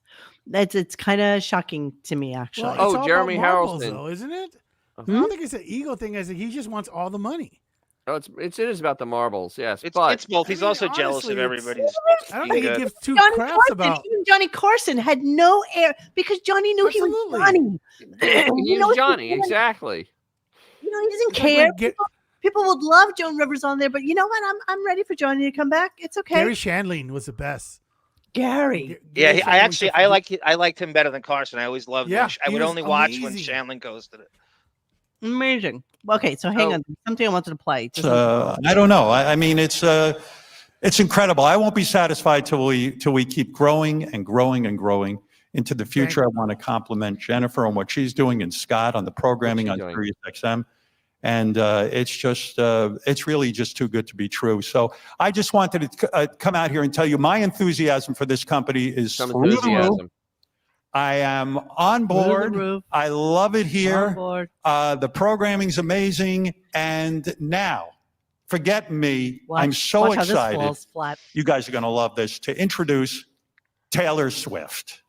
A: It's kind of shocking to me, actually.
B: Well,
C: Jeremy
B: Harrelson,
C: Harrelson,
B: though, isn't it? I don't think it's an ego thing. I think he just wants all the money.
C: Oh, it is about the marbles, yes.
D: It's both. He's also jealous of everybody's.
B: I don't think he gives two
A: Johnny
B: craps
A: Carson,
B: about.
A: even Johnny Carson had no air because Johnny knew he was Johnny.
C: He was Johnny, exactly.
A: You know, he doesn't care. People would love Joan Rivers on there, but you know what? I'm ready for Johnny to come back. It's okay.
B: Gary Shandling was the best.
A: Gary.
D: Yeah, I liked him better than Carson. I always loved him. I would only watch when Shandling hosted it.
A: Amazing. Okay, so hang on. Something I wanted to play.
E: I don't know. I mean, it's incredible. I won't be satisfied till we keep growing and growing and growing into the future. I want to compliment Jennifer on what she's doing and Scott on the programming on SiriusXM. And it's really just too good to be true. So I just wanted to come out here and tell you my enthusiasm for this company is through the roof. I am on board. I love it here. The programming's amazing. And now, forget me. I'm so excited. You guys are going to love this. To introduce Taylor Swift.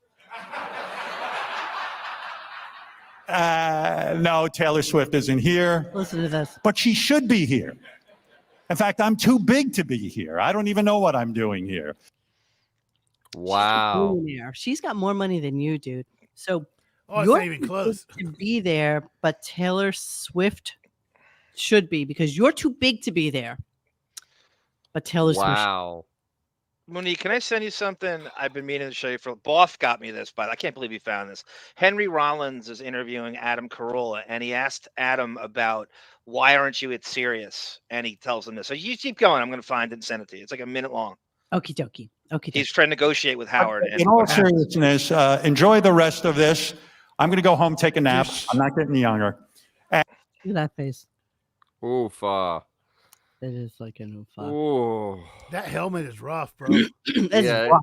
E: No, Taylor Swift isn't here.
A: Listen to this.
E: But she should be here. In fact, I'm too big to be here. I don't even know what I'm doing here.
C: Wow.
A: She's got more money than you, dude. So
B: it's not even close
A: to be there, but Taylor Swift should be because you're too big to be there. But Taylor Swift.
C: Wow.
D: Monique, can I send you something? I've been meaning to show you for. Boff got me this, but I can't believe he found this. Henry Rollins is interviewing Adam Carolla, and he asked Adam about why aren't you at Sirius? And he tells him this. So you keep going. I'm going to find it and send it to you. It's like a minute long.
A: Okie dokie.
D: He's trying to negotiate with Howard.
E: In all seriousness, enjoy the rest of this. I'm going to go home, take a nap. I'm not getting younger.
A: Look at that face.
C: Oofa.
A: It is like an oofa.
C: Ooh.
B: That helmet is rough, bro.
A: Rough.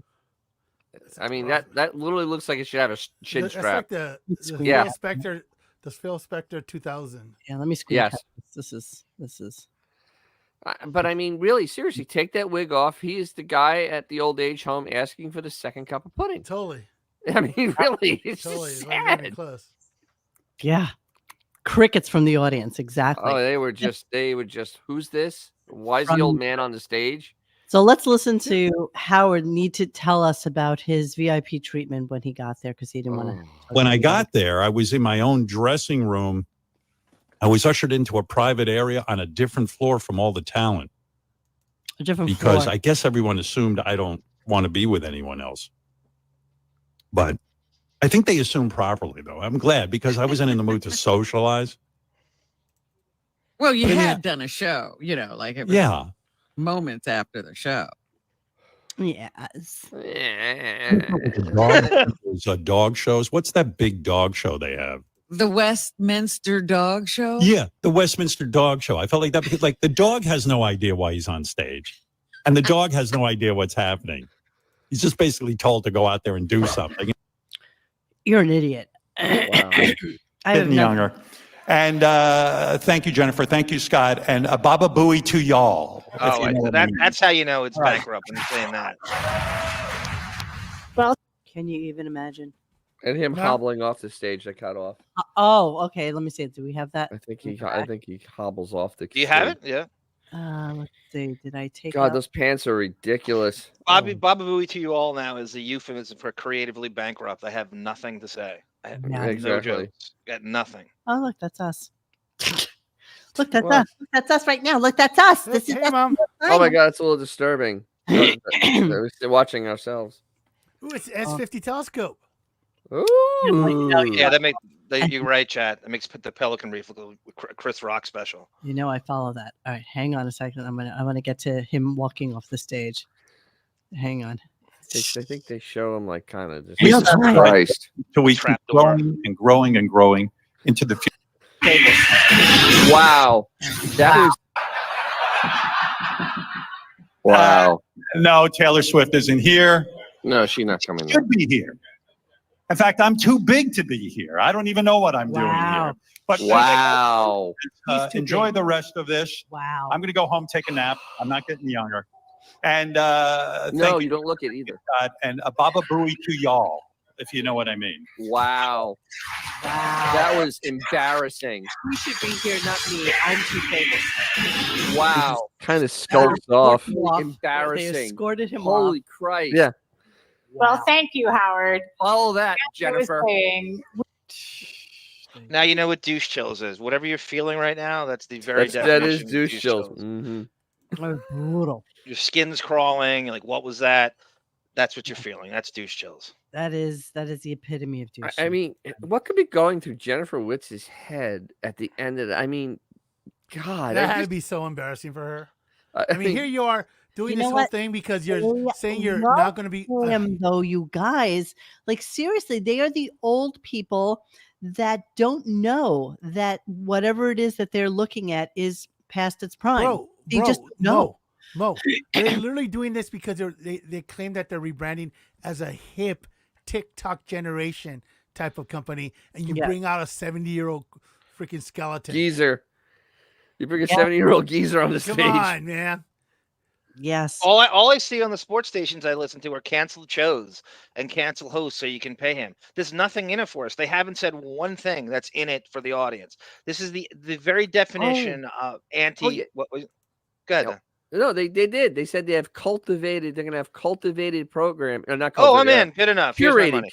C: I mean, that literally looks like it should have a chin strap.
B: That's like the Phil Spector 2000.
A: Yeah, let me screenshot this. This is.
C: But I mean, really, seriously, take that wig off. He is the guy at the old age home asking for the second cup of pudding.
B: Totally.
C: I mean, really, it's just sad.
B: Close.
A: Yeah. Crickets from the audience. Exactly.
C: Oh, they were just, who's this? Why is the old man on the stage?
A: So let's listen to Howard need to tell us about his VIP treatment when he got there because he didn't want to.
E: When I got there, I was in my own dressing room. I was ushered into a private area on a different floor from all the talent.
A: A different
E: because
A: floor.
E: I guess everyone assumed I don't want to be with anyone else. But I think they assumed properly, though. I'm glad because I wasn't in the mood to socialize.
H: Well, you had done a show, like it was moments after the show.
A: Yes.
E: Dog shows. What's that big dog show they have?
H: The Westminster Dog Show?
E: Yeah, the Westminster Dog Show. I felt like that because like the dog has no idea why he's on stage. And the dog has no idea what's happening. He's just basically told to go out there and do something.
A: You're an idiot.
E: Wow. Getting younger. And thank you, Jennifer. Thank you, Scott. And Baba Booey to y'all.
D: That's how you know it's bankrupt when you're saying that.
A: Well, can you even imagine?
C: And him hobbling off the stage that cut off.
A: Okay. Let me see. Do we have that?
C: I think he hobbles off the.
D: Do you have it? Yeah.
A: Let's see. Did I take?
C: God, those pants are ridiculous.
D: Baba Booey to you all now is a euphemism for creatively bankrupt. I have nothing to say. I have no jokes. Got nothing.
A: Oh, look, that's us. Look, that's us. Look, that's us right now. Look, that's us. This is
B: Mom.
C: Oh my God, it's a little disturbing. We're still watching ourselves.
B: Ooh, it's S50 telescope.
C: Ooh.
D: Yeah, you're right, Chad. That makes the Pelican Reef look like a Chris Rock special.
A: I follow that. All right, hang on a second. I'm gonna get to him walking off the stage. Hang on.
C: I think they show him like kind of just.
E: Jesus
C: Christ!
E: So we keep growing and growing and growing into the future.
C: Wow, that was. Wow.
E: No, Taylor Swift isn't here.
C: No, she's not coming.
E: She should be here. In fact, I'm too big to be here. I don't even know what I'm doing here. But
C: wow.
E: Enjoy the rest of this.
A: Wow.
E: I'm going to go home, take a nap. I'm not getting younger. And
C: no, you don't look it either.
E: And a Baba Booey to y'all, if you know what I mean.
C: Wow. That was embarrassing.
A: You should be here, not me. I'm too famous.
C: Wow. Kind of skulks off.
A: Embarrassing. They escorted him
C: Holy
A: off.
C: Christ.
A: Yeah.
K: Well, thank you, Howard.
C: Follow that, Jennifer.
D: Now you know what douche chills is. Whatever you're feeling right now, that's the very definition.
C: That is douche chills. Mm-hmm.
A: Brutal.
D: Your skin's crawling. You're like, what was that? That's what you're feeling. That's douche chills.
A: That is the epitome of douche.
C: I mean, what could be going through Jennifer Witz's head at the end of that? I mean, God.
B: That had to be so embarrassing for her. I mean, here you are doing this whole thing because you're saying you're not going to be.
A: Though, you guys, like seriously, they are the old people that don't know that whatever it is that they're looking at is past its prime. They just know.
B: Mo, they're literally doing this because they claim that they're rebranding as a hip TikTok generation type of company, and you bring out a 70-year-old freaking skeleton
C: geezer. You bring a 70-year-old geezer on the stage.
B: Come on, man.
A: Yes.
D: All I see on the sports stations I listen to are canceled shows and canceled hosts so you can pay him. There's nothing in it for us. They haven't said one thing that's in it for the audience. This is the very definition of anti. What was? Good.
C: No, they did. They said they're going to have cultivated program. Or not
D: I'm in. Good enough.
C: Curated.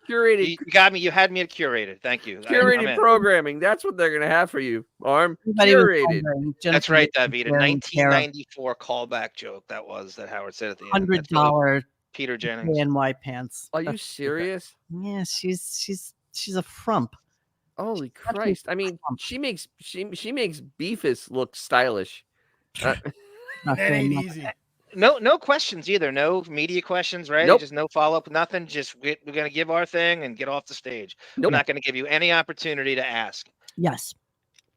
D: You got me. You had me at curated. Thank you.
C: Curated programming. That's what they're going to have for you, Arm. Curated.
D: That's right, David. A 1994 callback joke that Howard said at the end.
A: $100
D: Peter Jennings.
A: NY pants.
C: Are you serious?
A: Yeah, she's a frump.
C: Holy Christ! I mean, she makes Beefus look stylish.
B: That ain't easy.
D: No questions either. No media questions, right?
C: Nope.
D: Just no follow-up, nothing. Just we're going to give our thing and get off the stage. Nope. We're not going to give you any opportunity to ask.
A: Yes.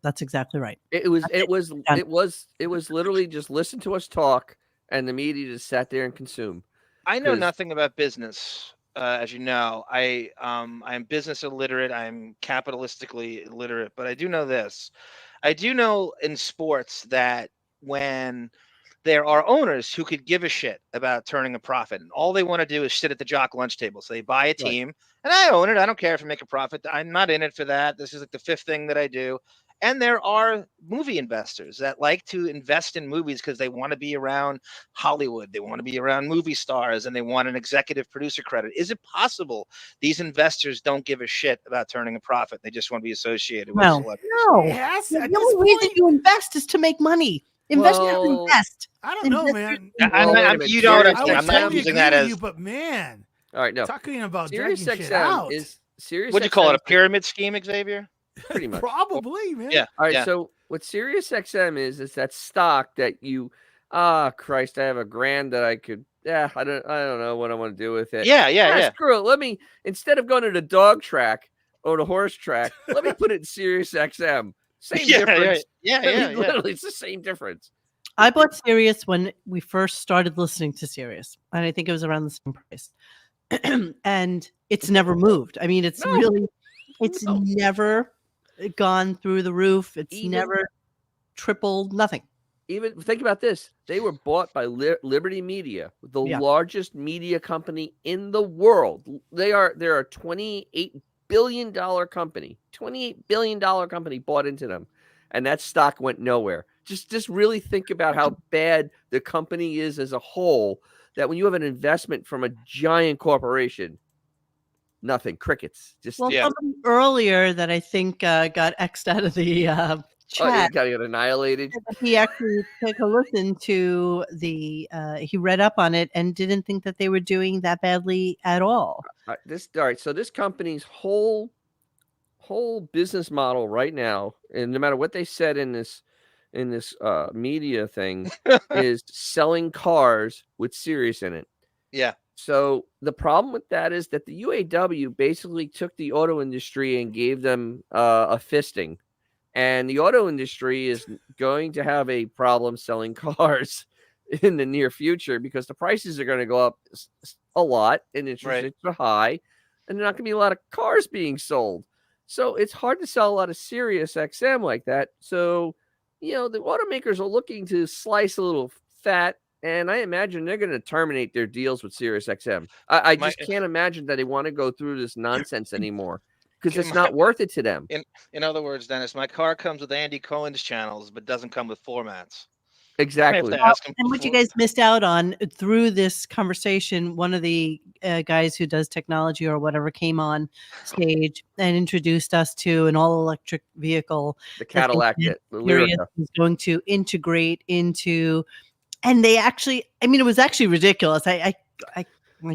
A: That's exactly right.
C: It was literally just listen to us talk, and the media just sat there and consume.
D: I know nothing about business, as you know. I'm business illiterate. I'm capitalistically illiterate, but I do know this. I do know in sports that when there are owners who could give a shit about turning a profit, and all they want to do is sit at the jock lunch table. So they buy a team, and I own it. I don't care if I make a profit. I'm not in it for that. This is like the fifth thing that I do. And there are movie investors that like to invest in movies because they want to be around Hollywood. They want to be around movie stars, and they want an executive producer credit. Is it possible these investors don't give a shit about turning a profit? They just want to be associated with celebrities.
A: No. Yes, the only reason you invest is to make money. Invest.
B: I don't know, man.
D: You don't understand. I'm not using that as.
B: But man,
C: all right, no.
B: Talking about
C: SiriusXM
B: shit out.
C: is SiriusXM.
D: What'd you call it? A pyramid scheme, Xavier?
C: Pretty much.
B: Probably, man.
D: Yeah.
C: All right. So what SiriusXM is that stock that you, Christ, I have $1,000 that I could. Yeah, I don't know what I want to do with it.
D: Yeah.
C: Screw it. Let me, instead of going to the dog track or the horse track, let me put it in SiriusXM. Same difference.
D: Yeah.
C: Literally, it's the same difference.
A: I bought Sirius when we first started listening to Sirius, and I think it was around the same price. And it's never moved. I mean, it's never gone through the roof. It's never tripled, nothing.
C: Even think about this. They were bought by Liberty Media, the largest media company in the world. They're a $28 billion company. $28 billion company bought into them. And that stock went nowhere. Just really think about how bad the company is as a whole, that when you have an investment from a giant corporation, nothing, crickets.
A: Somebody earlier that I think got X'd out of the chat.
C: He got annihilated.
A: He actually took a listen to he read up on it and didn't think that they were doing that badly at all.
C: All right. So this company's whole business model right now, and no matter what they said in this media thing, is selling cars with Sirius in it.
D: Yeah.
C: So the problem with that is that the UAW basically took the auto industry and gave them a fisting. And the auto industry is going to have a problem selling cars in the near future because the prices are going to go up a lot and interest rates are high, and there's not going to be a lot of cars being sold. So it's hard to sell a lot of Sirius XM like that. So, the automakers are looking to slice a little fat, and I imagine they're going to terminate their deals with Sirius XM. I just can't imagine that they want to go through this nonsense anymore. Because it's not worth it to them.
D: In other words, Dennis, my car comes with Andy Cohen's channels, but doesn't come with formats.
C: Exactly.
A: And what you guys missed out on through this conversation, one of the guys who does technology or whatever came on stage and introduced us to an all-electric vehicle.
C: The Cadillac, the
A: Lyrica is going to integrate into, and they actually, it was actually ridiculous. I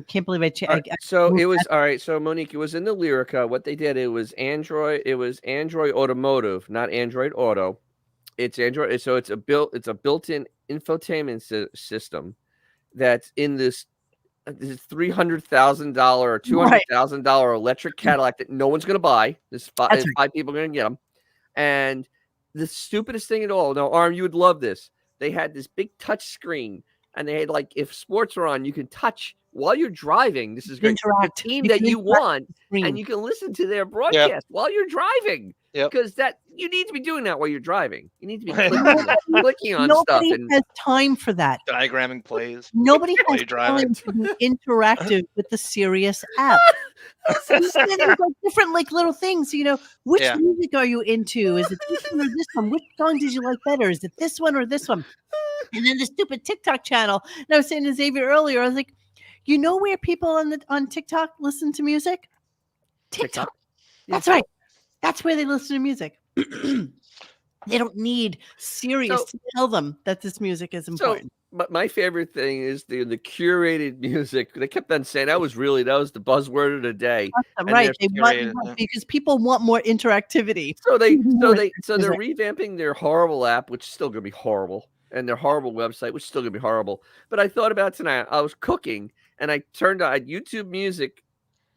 A: can't believe I changed.
C: So it was all right. So Monique, it was in the Lyrica. What they did, it was Android Automotive, not Android Auto. It's Android. So it's a built-in infotainment system that's in this $300,000 or $200,000 electric Cadillac that no one's going to buy. There's five people are going to get them. And the stupidest thing at all. Now, Arm, you would love this. They had this big touch screen, and they had if sports are on, you can touch while you're driving. This is great. The team that you want, and you can listen to their broadcast while you're driving. Because you need to be doing that while you're driving. You need to be clicking on stuff.
A: Nobody has time for that.
D: Diagramming plays.
A: Nobody has time to be interactive with the Sirius app. Different little things. Which music are you into? Is it this one or this one? Which song did you like better? Is it this one or this one? And then the stupid TikTok channel. And I was saying to Xavier earlier, I was like, where people on TikTok listen to music? TikTok. That's right. That's where they listen to music. They don't need Sirius to tell them that this music is important.
C: But my favorite thing is the curated music. They kept on saying that was the buzzword of the day.
A: Awesome, right? Because people want more interactivity.
C: So they're revamping their horrible app, which is still going to be horrible, and their horrible website, which is still going to be horrible. But I thought about tonight. I was cooking, and I turned on YouTube Music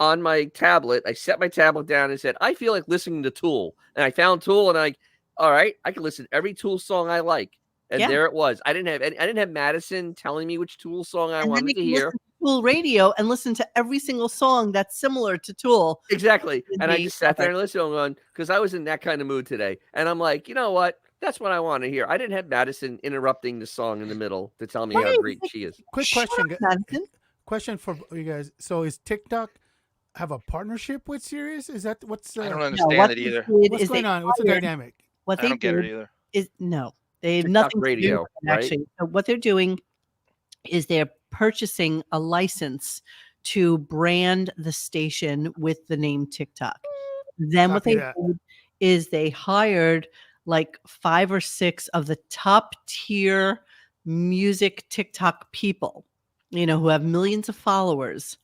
C: on my tablet. I set my tablet down and said, I feel like listening to Tool. And I found Tool, and all right, I can listen to every Tool song I like. And there it was. I didn't have Madison telling me which Tool song I wanted to hear.
A: Tool radio and listen to every single song that's similar to Tool.
C: Exactly. And I just sat there and listened because I was in that kind of mood today. And I'm like, you know what? That's what I want to hear. I didn't have Madison interrupting the song in the middle to tell me how great she is.
B: Quick question for you guys. So is TikTok have a partnership with Sirius? Is that what's?
D: I don't understand it either.
B: What's going on? What's the dynamic?
A: I
D: don't get it either.
A: They have
C: TikTok
A: nothing
C: radio,
A: to do with it, actually.
C: right?
A: So what they're doing is they're purchasing a license to brand the station with the name TikTok. Then what they did is they hired 5 or 6 of the top tier music TikTok people, who have millions of followers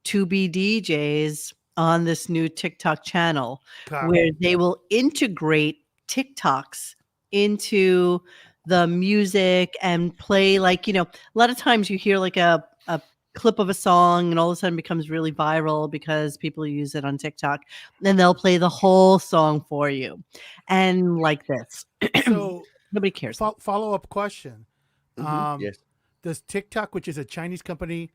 A: to be DJs on this new TikTok channel
B: God.
A: where they will integrate TikToks into the music and play, like, a lot of times you hear like a clip of a song and all of a sudden becomes really viral because people use it on TikTok. Then they'll play the whole song for you. And like this.
B: So
A: nobody cares.
B: Follow-up question.
C: Yes.
B: Does TikTok, which is a Chinese company,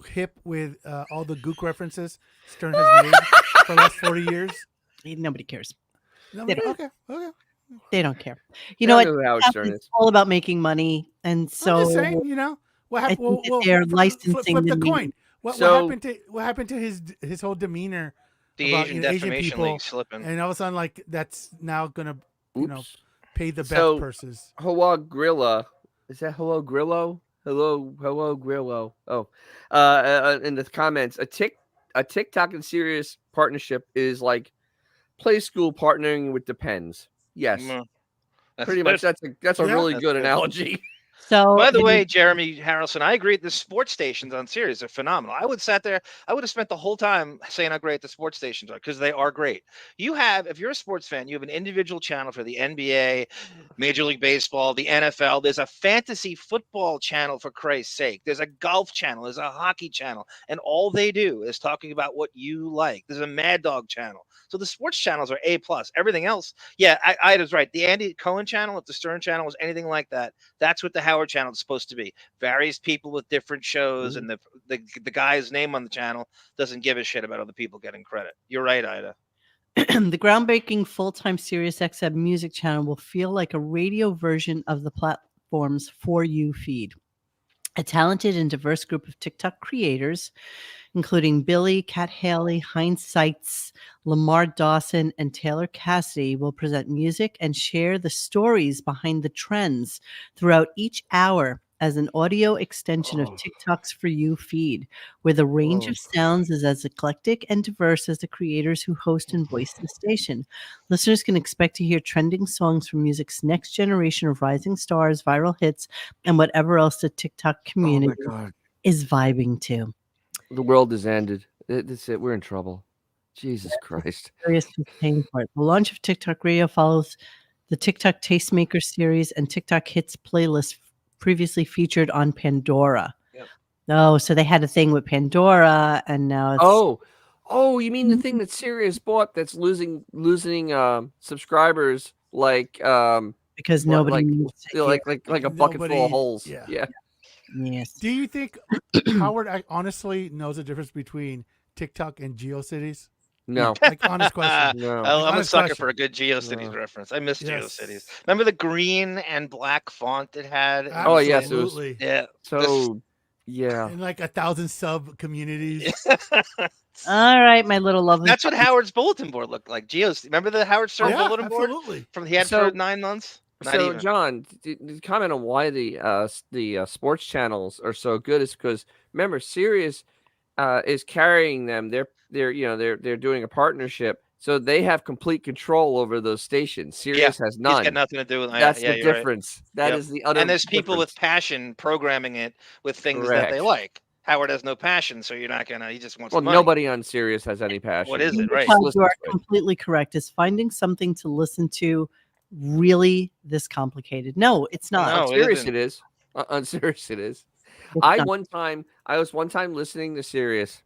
B: hip with all the Gook references Stern has made for the last 40 years?
A: Nobody cares.
B: Okay.
A: They don't care.
C: They
A: know
C: don't
A: what?
C: know how Stern
A: It's
C: is.
A: all about making money, and so
B: I'm just saying, what
A: I
B: happened?
A: think that they're licensing
B: flip the
A: the
B: coin. What happened to his whole demeanor
D: The
B: about
D: Asian
B: Asian
D: Defamation
B: people,
D: League slipping.
B: and all of a sudden, like, that's now gonna pay the back
C: So,
B: purses.
C: Hoa Grilla, is that Hello Grillo? Hello Grillo. Oh, in the comments, a TikTok and Sirius partnership is like Play School partnering with Depends. Yes, pretty much. That's a really good analogy.
A: So,
D: by the way, Jeremy Harrelson, I agree. The sports stations on Sirius are phenomenal. I would have spent the whole time saying how great the sports stations are because they are great. If you're a sports fan, you have an individual channel for the NBA, Major League Baseball, the NFL. There's a fantasy football channel, for Christ's sake. There's a golf channel. There's a hockey channel. And all they do is talking about what you like. There's a Mad Dog channel. So the sports channels are A+. Everything else, yeah, I was right. The Andy Cohen channel, if the Stern channel was anything like that, that's what the Howard channel is supposed to be. Various people with different shows, and the guy's name on the channel doesn't give a shit about other people getting credit. You're right, Ida.
A: The groundbreaking full-time SiriusXM music channel will feel like a radio version of the platform's For You feed. A talented and diverse group of TikTok creators, including Billy, Kat Haley, Heinz Seitz, Lamar Dawson, and Taylor Cassidy, will present music and share the stories behind the trends throughout each hour as an audio extension of TikTok's For You feed, where the range of sounds is as eclectic and diverse as the creators who host and voice the station. Listeners can expect to hear trending songs from music's next generation of rising stars, viral hits, and whatever else the TikTok community is vibing to.
C: The world has ended. That's it. We're in trouble. Jesus Christ.
A: Serious paying for it. The launch of TikTok Radio follows the TikTok Tastemaker series and TikTok Hits playlist previously featured on Pandora.
C: Yep.
A: Oh, so they had a thing with Pandora, and now it's
C: Oh, you mean the thing that Sirius bought that's losing subscribers
A: because nobody needs to
C: like a bucket full of holes. Yeah.
A: Yes.
B: Do you think Howard honestly knows the difference between TikTok and GeoCities?
C: No.
B: Like, honest question.
C: No.
D: I'm a sucker for a good GeoCities reference. I miss GeoCities. Remember the green and black font it had?
C: Oh, yes.
B: Absolutely.
D: Yeah.
C: Yeah.
B: And like 1,000 sub communities.
A: All right, my little lovely.
D: That's what Howard's bulletin board looked like. Remember the Howard Stern bulletin board?
B: Absolutely.
D: He had for 9 months?
C: John, the comment on why the sports channels are so good is because, remember, Sirius is carrying them. They're doing a partnership, so they have complete control over those stations. Sirius has none.
D: He's got nothing to do with
C: That's the difference.
D: Right.
C: That is the utter.
D: And there's people
C: difference.
D: with passion programming it with things that they like. Howard has no passion, so you're not gonna. He just wants. money.
C: Nobody on Sirius has any passion.
D: What is it? Right.
A: You are completely correct. Is finding something to listen to really this complicated? No, it's not.
C: On Sirius it is. On Sirius it is. I was one time listening to Sirius,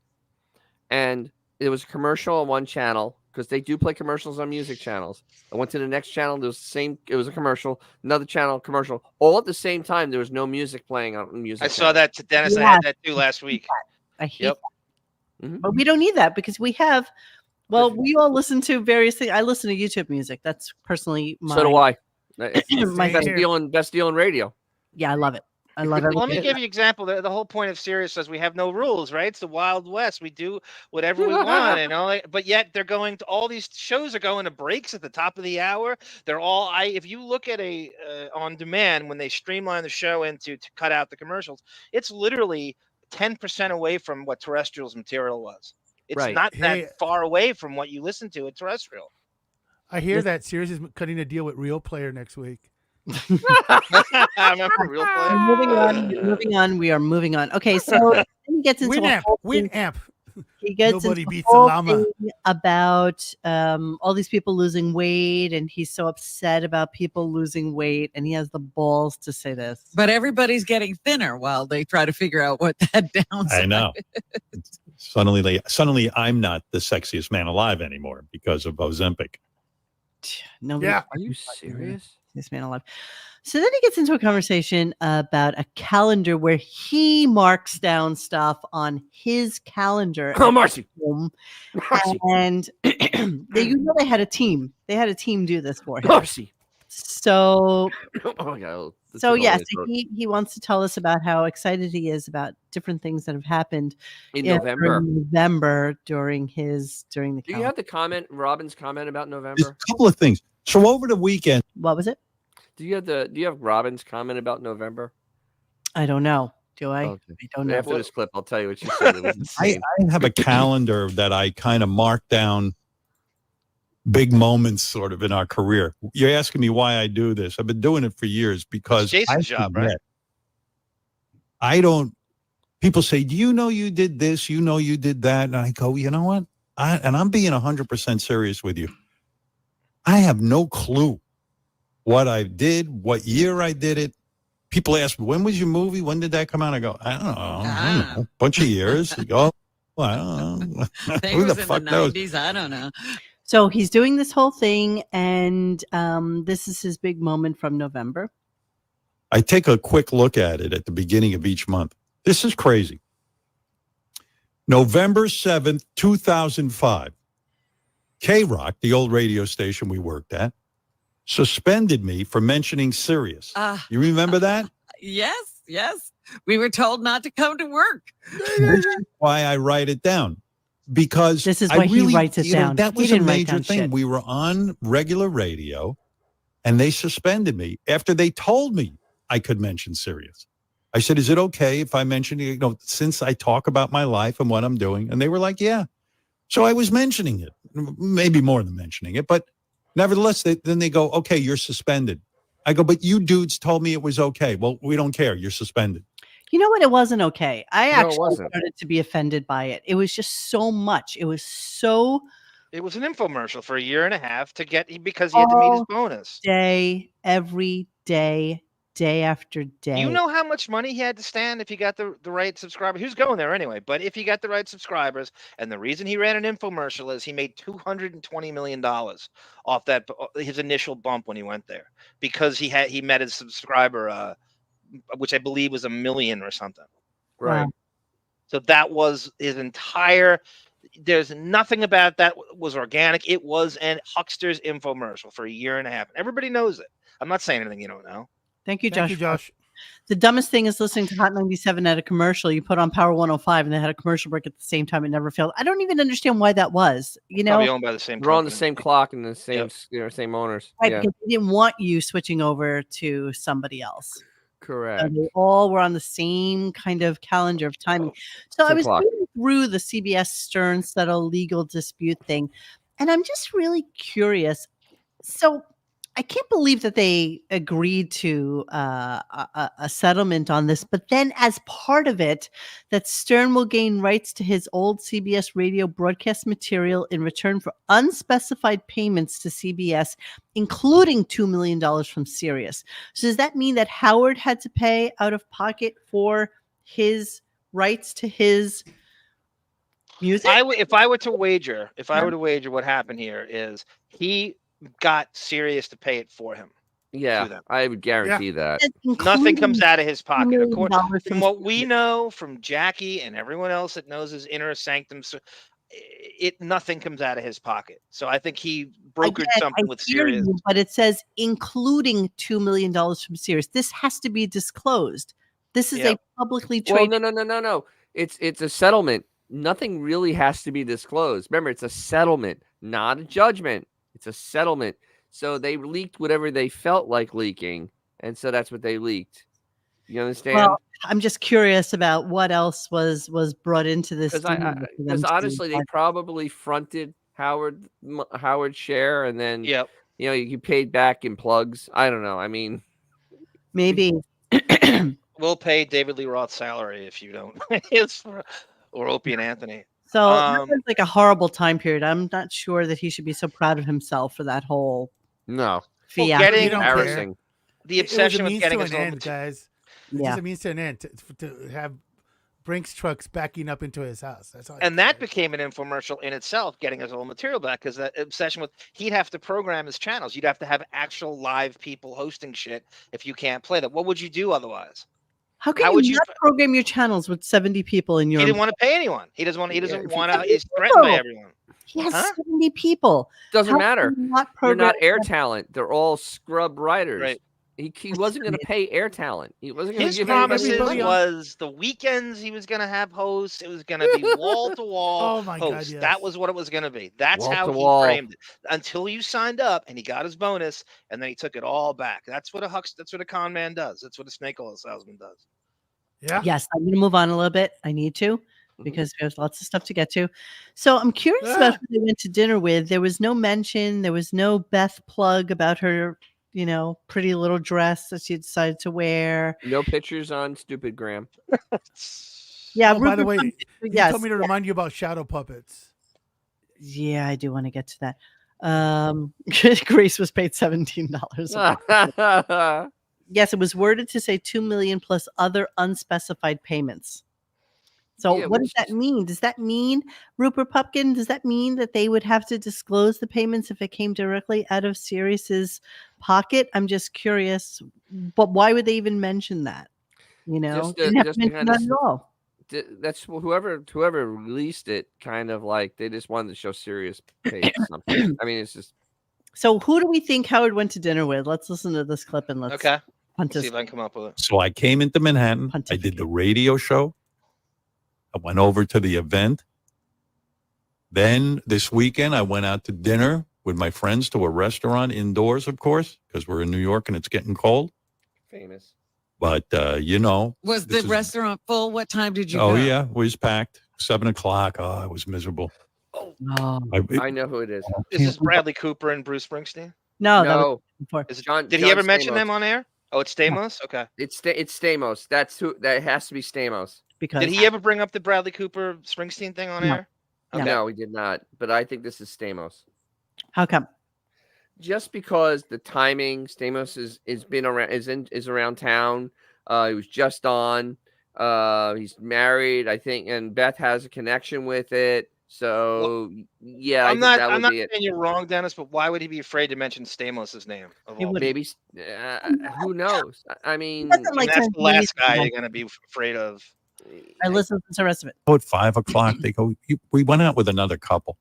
C: and there was a commercial on one channel because they do play commercials on music channels. I went to the next channel. There was it was a commercial. Another channel commercial. All at the same time. There was no music playing on music.
D: I saw that to Dennis. I had that too last week.
A: I hate that. But we don't need that because we have. Well, we all listen to various things. I listen to YouTube music. That's personally my.
C: So do I.
A: My
C: best deal in radio.
A: Yeah, I love it. I love it.
D: Let me give you an example. The whole point of Sirius says we have no rules, right? It's the Wild West. We do whatever we want, but yet they're going to all these shows are going to breaks at the top of the hour. They're all if you look at a on demand when they streamline the show to cut out the commercials, it's literally 10% away from what terrestrial's material was. It's not that far away from what you listen to at terrestrial.
B: I hear that Sirius is cutting a deal with Real Player next week.
D: Real Player.
A: Moving on. We are moving on. Okay, so he gets into
B: Winamp.
A: He gets
B: Nobody
A: into
B: beats
A: the
B: a
A: whole
B: llama.
A: thing about all these people losing weight, and he's so upset about people losing weight, and he has the balls to say this.
H: But everybody's getting thinner while they try to figure out what that downside.
E: I know. Suddenly, I'm not the sexiest man alive anymore because of Ozempic.
A: Nobody.
B: Yeah.
C: Are you serious?
A: This man alive. So then he gets into a conversation about a calendar where he marks down stuff on his calendar.
C: Oh, Marcy.
A: And they had a team. They had a team do this for him.
C: Marcy.
A: So,
C: oh my God.
A: So yes, he wants to tell us about how excited he is about different things that have happened
C: in November
A: during the.
C: Do you have the comment, Robin's comment about November?
E: A couple of things. So over the weekend,
A: what was it?
C: Do you have Robin's comment about November?
A: I don't know. Do I?
C: Okay.
A: I don't know.
C: After this clip, I'll tell you what she said. It was insane.
E: I have a calendar that I kind of mark down big moments sort of in our career. You're asking me why I do this. I've been doing it for years because
D: it's Jason's job, right?
E: People say, do you know you did this? You know you did that? And I go, you know what? I'm being 100% serious with you. I have no clue what I did, what year I did it. People ask me, when was your movie? When did that come out? I go, I don't know. Bunch of years. They go, well, I don't know. Who the fuck knows?
H: 90s, I don't know.
A: So he's doing this whole thing, and this is his big moment from November.
E: I take a quick look at it at the beginning of each month. This is crazy. November 7th, 2005. K-Rock, the old radio station we worked at, suspended me for mentioning Sirius. You remember that?
H: Yes. We were told not to come to work.
E: This is why I write it down. Because
A: this is why he writes it down.
E: That was a major thing. We were on regular radio, and they suspended me after they told me I could mention Sirius. I said, "Is it okay if I mention it? Since I talk about my life and what I'm doing?" And they were like, "Yeah." So I was mentioning it, maybe more than mentioning it, but nevertheless, then they go, "Okay, you're suspended." I go, "But you dudes told me it was okay." Well, we don't care. You're suspended.
A: You know what? It wasn't okay. I actually
C: wasn't.
A: started to be offended by it. It was just so much. It was so.
D: It was an infomercial for a year and a half because he had to meet his bonus.
A: Every day, day after day.
D: You know how much money he had to stand if he got the right subscribers? He was going there anyway, but if he got the right subscribers, and the reason he ran an infomercial is he made $220 million off that his initial bump when he went there because he met his subscriber. Which I believe was 1 million or something.
C: Right.
A: Wow.
D: So that was his entire. There's nothing about that was organic. It was an huckster's infomercial for a year and a half. Everybody knows it. I'm not saying anything you don't know.
A: Thank you, Josh. The dumbest thing is listening to Hot 97 at a commercial. You put on Power 105 and they had a commercial break at the same time. It never failed. I don't even understand why that was.
D: Probably owned by the same.
C: We're on the same clock and the same, same owners.
A: Right, because they didn't want you switching over to somebody else.
C: Correct.
A: So they all were on the same kind of calendar of timing. So I was reading through the CBS Stern Settle legal dispute thing, and I'm just really curious. So I can't believe that they agreed to a settlement on this, but then as part of it, that Stern will gain rights to his old CBS radio broadcast material in return for unspecified payments to CBS, including $2 million from Sirius. So does that mean that Howard had to pay out of pocket for his rights to his music?
D: If I were to wager what happened here is he got Sirius to pay it for him.
C: Yeah, I would guarantee that.
D: Nothing comes out of his pocket. From what we know from Jackie and everyone else that knows his inner sanctum, nothing comes out of his pocket. So I think he brokered something with Sirius.
A: But it says including $2 million from Sirius. This has to be disclosed. This is a publicly traded.
C: Well, no. It's a settlement. Nothing really has to be disclosed. Remember, it's a settlement, not a judgment. It's a settlement. So they leaked whatever they felt like leaking. And so that's what they leaked. You understand?
A: Well, I'm just curious about what else was brought into this.
C: Because honestly, they probably fronted Howard's share. And then, you paid back in plugs. I don't know. I mean.
A: Maybe.
D: We'll pay David Lee Roth's salary if you don't. Or Opie and Anthony.
A: So that was like a horrible time period. I'm not sure that he should be so proud of himself for that whole fiasco.
D: Getting
C: embarrassing.
D: The obsession
B: it was a
D: with getting
B: means
D: his
B: to an
D: own
B: end, guys. It's just a means to an end to have Brinks trucks backing up into his house. That's all.
D: And that became an infomercial in itself, getting his own material back, because that obsession with he'd have to program his channels. You'd have to have actual live people hosting shit if you can't play that. What would you do otherwise?
A: How can you not program your channels with 70 people in your?
D: He didn't want to pay anyone. He doesn't want. He doesn't want to. He's threatened by everyone.
A: He has 70 people.
C: Doesn't matter. You're not air
A: them?
C: talent. They're all scrub writers.
D: Right.
C: He wasn't going to pay air talent. He wasn't going to
D: His
C: give
D: promises
C: anybody
D: was the weekends he was going to have hosts. It was going to be wall to wall hosts.
B: yes.
D: That was what it was going to be. That's
C: Wall
D: how
C: to
D: he
C: wall.
D: framed it. Until you signed up and he got his bonus, and then he took it all back. That's what a con man does. That's what a snake oil salesman does.
B: Yeah.
A: Yes, I'm going to move on a little bit. I need to because there's lots of stuff to get to. So I'm curious about who they went to dinner with. There was no mention. There was no Beth plug about her, pretty little dress that she decided to wear.
C: No pictures on Stupid Gram.
A: Yeah.
B: Oh, by the way,
A: yes,
B: you told me to remind you about shadow puppets.
A: Yeah, I do want to get to that. Grace was paid $17. Yes, it was worded to say 2 million plus other unspecified payments. So what does that mean? Does that mean, Rupert Pupkin, does that mean that they would have to disclose the payments if it came directly out of Sirius's pocket? I'm just curious, but why would they even mention that? Didn't have to mention that at all.
C: That's whoever released it, kind of like they just wanted to show Sirius paid something. I mean, it's just.
A: So who do we think Howard went to dinner with? Let's listen to this clip and let's
D: see if I can come up with it.
E: So I came into Manhattan. I did the radio show. I went over to the event. Then this weekend, I went out to dinner with my friends to a restaurant indoors, of course, because we're in New York and it's getting cold.
C: Famous.
E: But,
H: Was the restaurant full? What time did you go?
E: Oh, yeah. It was packed. 7:00. Oh, it was miserable.
C: I know who it is.
D: Is this Bradley Cooper and Bruce Springsteen?
A: No.
D: Did he ever mention them on air? Oh, it's Stamos? Okay.
C: It's Stamos. That has to be Stamos.
A: Because
D: did he ever bring up the Bradley Cooper Springsteen thing on air?
C: Okay. No, he did not. But I think this is Stamos.
A: How come?
C: Just because the timing, Stamos is around town. He was just on. He's married, I think, and Beth has a connection with it. So yeah,
D: I'm not saying you're wrong, Dennis, but why would he be afraid to mention Stamos' name?
C: Maybe who knows? I mean,
D: that's the last guy you're gonna be afraid of.
A: I listened to the rest of it.
E: At 5:00, they go. We went out with another couple,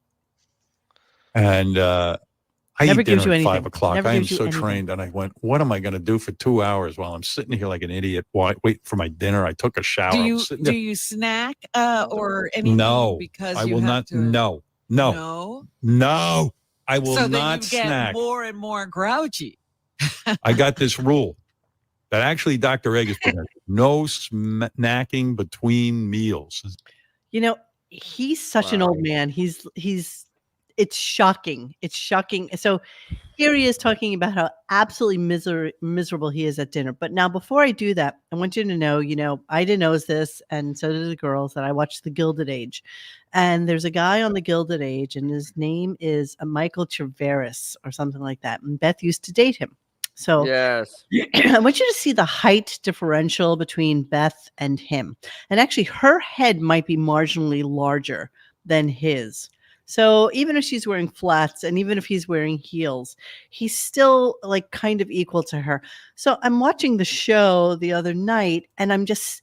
E: and I
A: Never
E: eat dinner
A: gives you
E: at
A: anything.
E: 5:00.
A: Never
E: I am
A: gives you
E: so
A: anything.
E: trained, and I went. What am I going to do for 2 hours while I'm sitting here like an idiot? Wait for my dinner. I took a shower.
H: Do
E: I'm sitting there.
H: you snack or anything?
E: No,
H: because
E: I
H: you
E: will
H: have
E: not.
H: to.
E: No, I will
H: so
E: not
H: then you get
E: snack.
H: more and more grouchy.
E: I got this rule that actually Dr. Egg has put in. No snacking between meals.
A: He's such an old man. It's shocking. It's shocking. So here he is talking about how absolutely miserable he is at dinner. But now, before I do that, I want you to know, Ida knows this, and so do the girls, that I watch The Gilded Age. And there's a guy on The Gilded Age, and his name is Michael Cerveris or something like that. And Beth used to date him. So
C: yes,
A: I want you to see the height differential between Beth and him. And actually, her head might be marginally larger than his. So even if she's wearing flats and even if he's wearing heels, he's still like kind of equal to her. So I'm watching the show the other night, and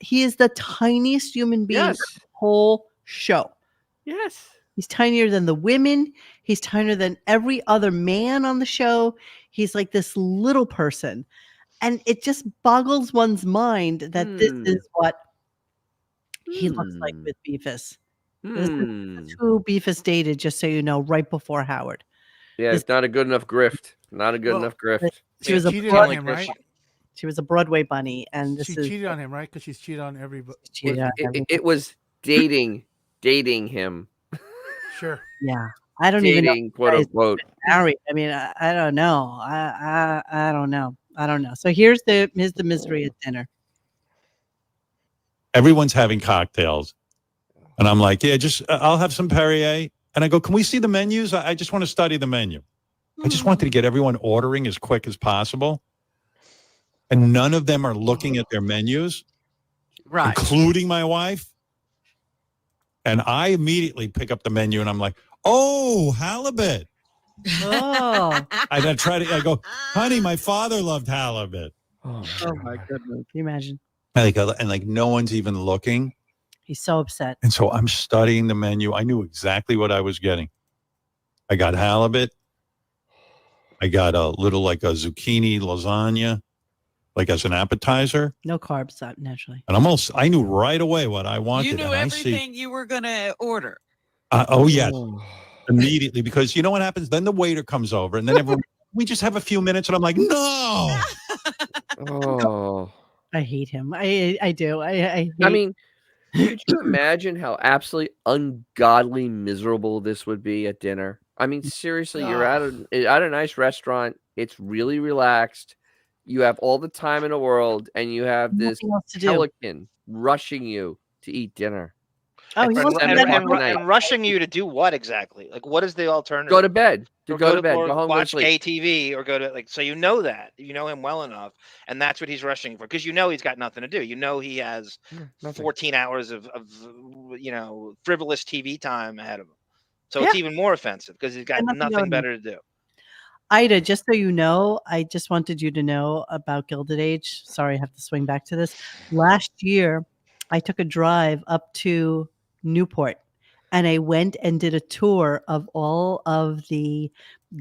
A: he is the tiniest human being in the whole show.
C: Yes.
A: He's tinier than the women. He's tinier than every other man on the show. He's like this little person. And it just boggles one's mind that this is what he looks like with Beefus. This is who Beefus dated, just so you know, right before Howard.
C: Yeah, it's not a good enough grift. Not a good enough grift.
A: She was
B: cheated on him, right?
A: She was a Broadway bunny, and
B: she cheated on him, right? Because she's cheated on everybody.
C: It was dating him.
B: Sure.
A: Yeah, I don't even know.
C: Quote unquote.
A: Married. I mean, I don't know. I don't know. I don't know. So here's the misery at dinner.
E: Everyone's having cocktails. And I'm like, yeah, just I'll have some Perrier. And I go, can we see the menus? I just want to study the menu. I just wanted to get everyone ordering as quick as possible. And none of them are looking at their menus,
A: right,
E: including my wife. And I immediately pick up the menu and I'm like, oh, halibut.
A: Oh.
E: I go, honey, my father loved halibut.
A: Oh my goodness. Can you imagine?
E: And no one's even looking.
A: He's so upset.
E: And so I'm studying the menu. I knew exactly what I was getting. I got halibut. I got a little like a zucchini lasagna, like as an appetizer.
A: No carbs, naturally.
E: And I knew right away what I wanted.
H: You knew everything you were going to order.
E: Oh, yes. Immediately, because you know what happens? Then the waiter comes over and then everyone, we just have a few minutes. And I'm like, no.
C: Oh.
A: I hate him. I do. I
C: mean, could you imagine how absolutely ungodly miserable this would be at dinner? I mean, seriously, you're at a nice restaurant. It's really relaxed. You have all the time in the world, and you have this pelican rushing you to eat dinner.
A: Oh,
D: and rushing you to do what exactly? Like, what is the alternative?
C: Go to bed. Go to bed. Go home.
D: Watch KTV or go to so you know that you know him well enough, and that's what he's rushing for because you know he's got nothing to do. You know he has 14 hours of frivolous TV time ahead of him. So it's even more offensive because he's got nothing better to do.
A: Ida, just so you know, I just wanted you to know about Gilded Age. Sorry, I have to swing back to this. Last year, I took a drive up to Newport and I went and did a tour of all of the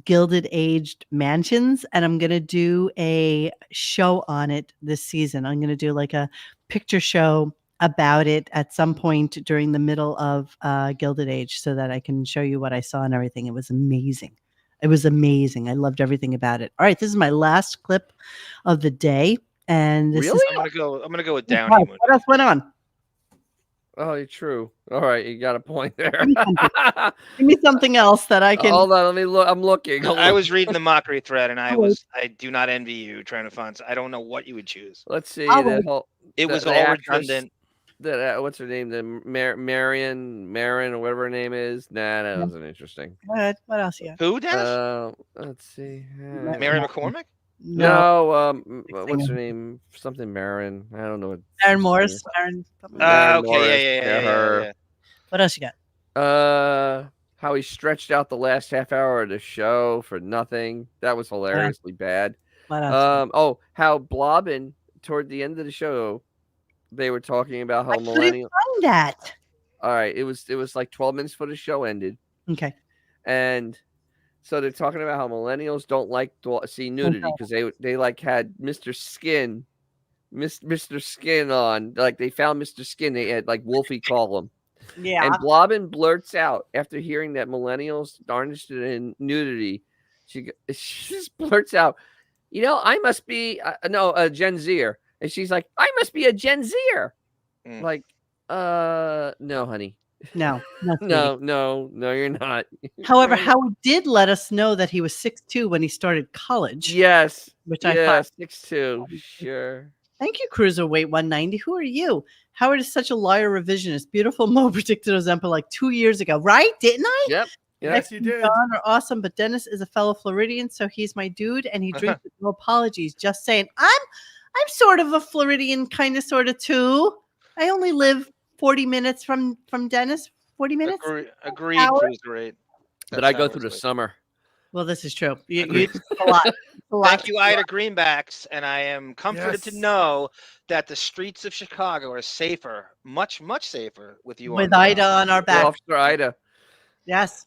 A: Gilded Aged mansions, and I'm going to do a show on it this season. I'm going to do like a picture show about it at some point during the middle of Gilded Age so that I can show you what I saw and everything. It was amazing. It was amazing. I loved everything about it. All right, this is my last clip of the day, and this is
D: I'm gonna go with Downey.
A: What else went on?
C: Oh, you're true. All right, you got a point there.
A: Give me something else that I can.
C: Hold on, let me look. I'm looking.
D: I was reading the mockery thread, and I do not envy you trying to find. I don't know what you would choose.
C: Let's see.
D: It was all redundant.
C: What's her name? The Marin, or whatever her name is. Nah, that wasn't interesting.
A: What else you got?
D: Who, Dennis?
C: Let's see.
D: Mary McCormick?
C: No. What's her name? Something Marin. I don't know what.
A: Marin Morris.
D: Okay, yeah.
A: What else you got?
C: How he stretched out the last half hour of the show for nothing. That was hilariously bad.
A: What else?
C: How Blobbin toward the end of the show. They were talking about how millennials.
A: Find that.
C: All right, it was like 12 minutes before the show ended.
A: Okay.
C: And so they're talking about how millennials don't like to see nudity because they like had Mr. Skin on. Like they found Mr. Skin. They had like Wolfie call him.
A: Yeah.
C: And Blobbin blurts out after hearing that millennials aren't interested in nudity. She just blurts out, I must be a Gen Zer. And she's like, I must be a Gen Zer. Like, no, honey.
A: No,
C: no, you're not.
A: However, Howard did let us know that he was 6'2" when he started college.
C: Yes.
A: Which I thought
C: 6'2". Sure.
A: Thank you, Cruiserweight 190. Who are you? Howard is such a liar revisionist. Beautiful Mo predicted Ozempic like 2 years ago, right? Didn't I?
C: Yep.
B: Yes, you did.
A: John are awesome, but Dennis is a fellow Floridian, so he's my dude, and he drinks with no apologies. Just saying, I'm sort of a Floridian, kind of, too. I only live 40 minutes from Dennis. 40 minutes?
D: Agreed, Cruiserweight.
C: But I go through the summer.
A: Well, this is true. You a lot.
D: Thank you, Ida Greenbacks, and I am comforted to know that the streets of Chicago are safer, much, much safer with you.
A: With Ida on our back.
C: Officer Ida.
A: Yes.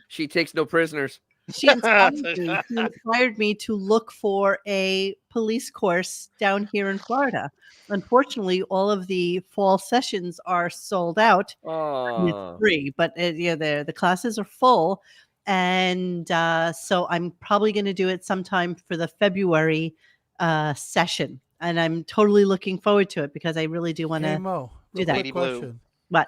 C: She takes no prisoners.
A: She inspired me to look for a police course down here in Florida. Unfortunately, all of the fall sessions are sold out. It's free, but the classes are full. And so I'm probably going to do it sometime for the February session. And I'm totally looking forward to it because I really do want to do that.
B: Quick question.
A: What?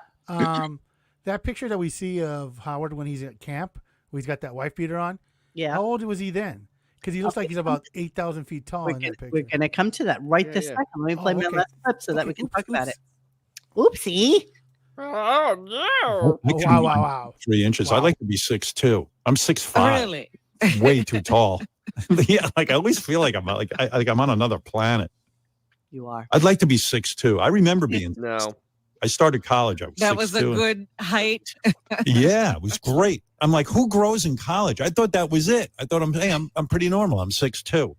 B: That picture that we see of Howard when he's at camp, where he's got that wife beater on.
A: Yeah.
B: How old was he then? Because he looks like he's about 8,000 feet tall in that picture.
A: We're going to come to that this second. Let me play my last clip so that we can talk about it. Oopsie.
C: Oh no!
B: Wow.
E: 3 inches.
B: Wow.
E: I'd like to be 6'2". I'm 6'5".
H: Really?
E: Way too tall. Yeah, like I always feel like I'm I'm on another planet.
A: You are.
E: I'd like to be 6'2". I remember being.
C: No.
E: I started college. I was
H: That
E: 6'2".
H: was a good height.
E: Yeah, it was great. I'm like, who grows in college? I thought that was it. I thought I'm pretty normal. I'm 6'2".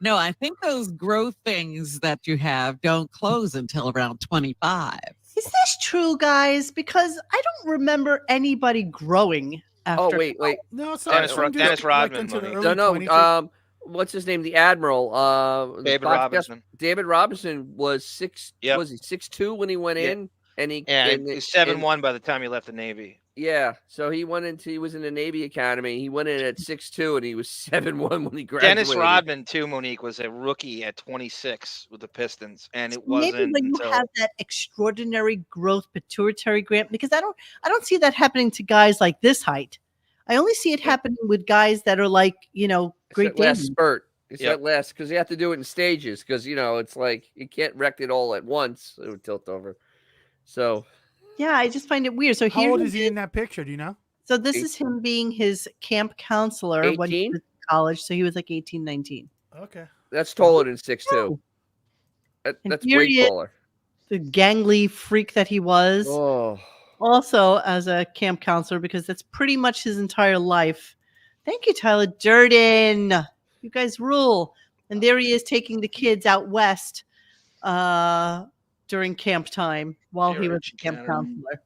H: No, I think those growth things that you have don't close until around 25.
A: Is this true, guys? Because I don't remember anybody growing after.
C: Oh wait.
B: No,
D: Dennis Rodman.
B: into the
C: No,
B: early 20s.
C: no. What's his name? The Admiral.
D: David Robinson.
C: David Robinson was 6.
D: Yep.
C: Was he 6'2" when he went in? And he
D: was 7'1" by the time he left the Navy.
C: Yeah, so he was in the Navy Academy. He went in at 6'2", and he was 7'1" when he graduated.
D: Dennis Rodman too, Monique, was a rookie at 26 with the Pistons, and it wasn't
A: maybe when you have that extraordinary growth pituitary gland, because I don't see that happening to guys like this height. I only see it happening with guys that are like, great
C: that last spurt. It's that last, because you have to do it in stages, because it's like you can't wreck it all at once. It would tilt over. So
A: yeah, I just find it weird. So
B: how old is he in that picture? Do you know?
A: So this is him being his camp counselor when he was in college. So he was like 18, 19.
B: Okay.
C: That's taller than 6'2". That's way taller.
A: The gangly freak that he was.
C: Oh.
A: Also as a camp counselor, because that's pretty much his entire life. Thank you, Tyler Durden. You guys rule. And there he is taking the kids out west during camp time while he was camp counselor.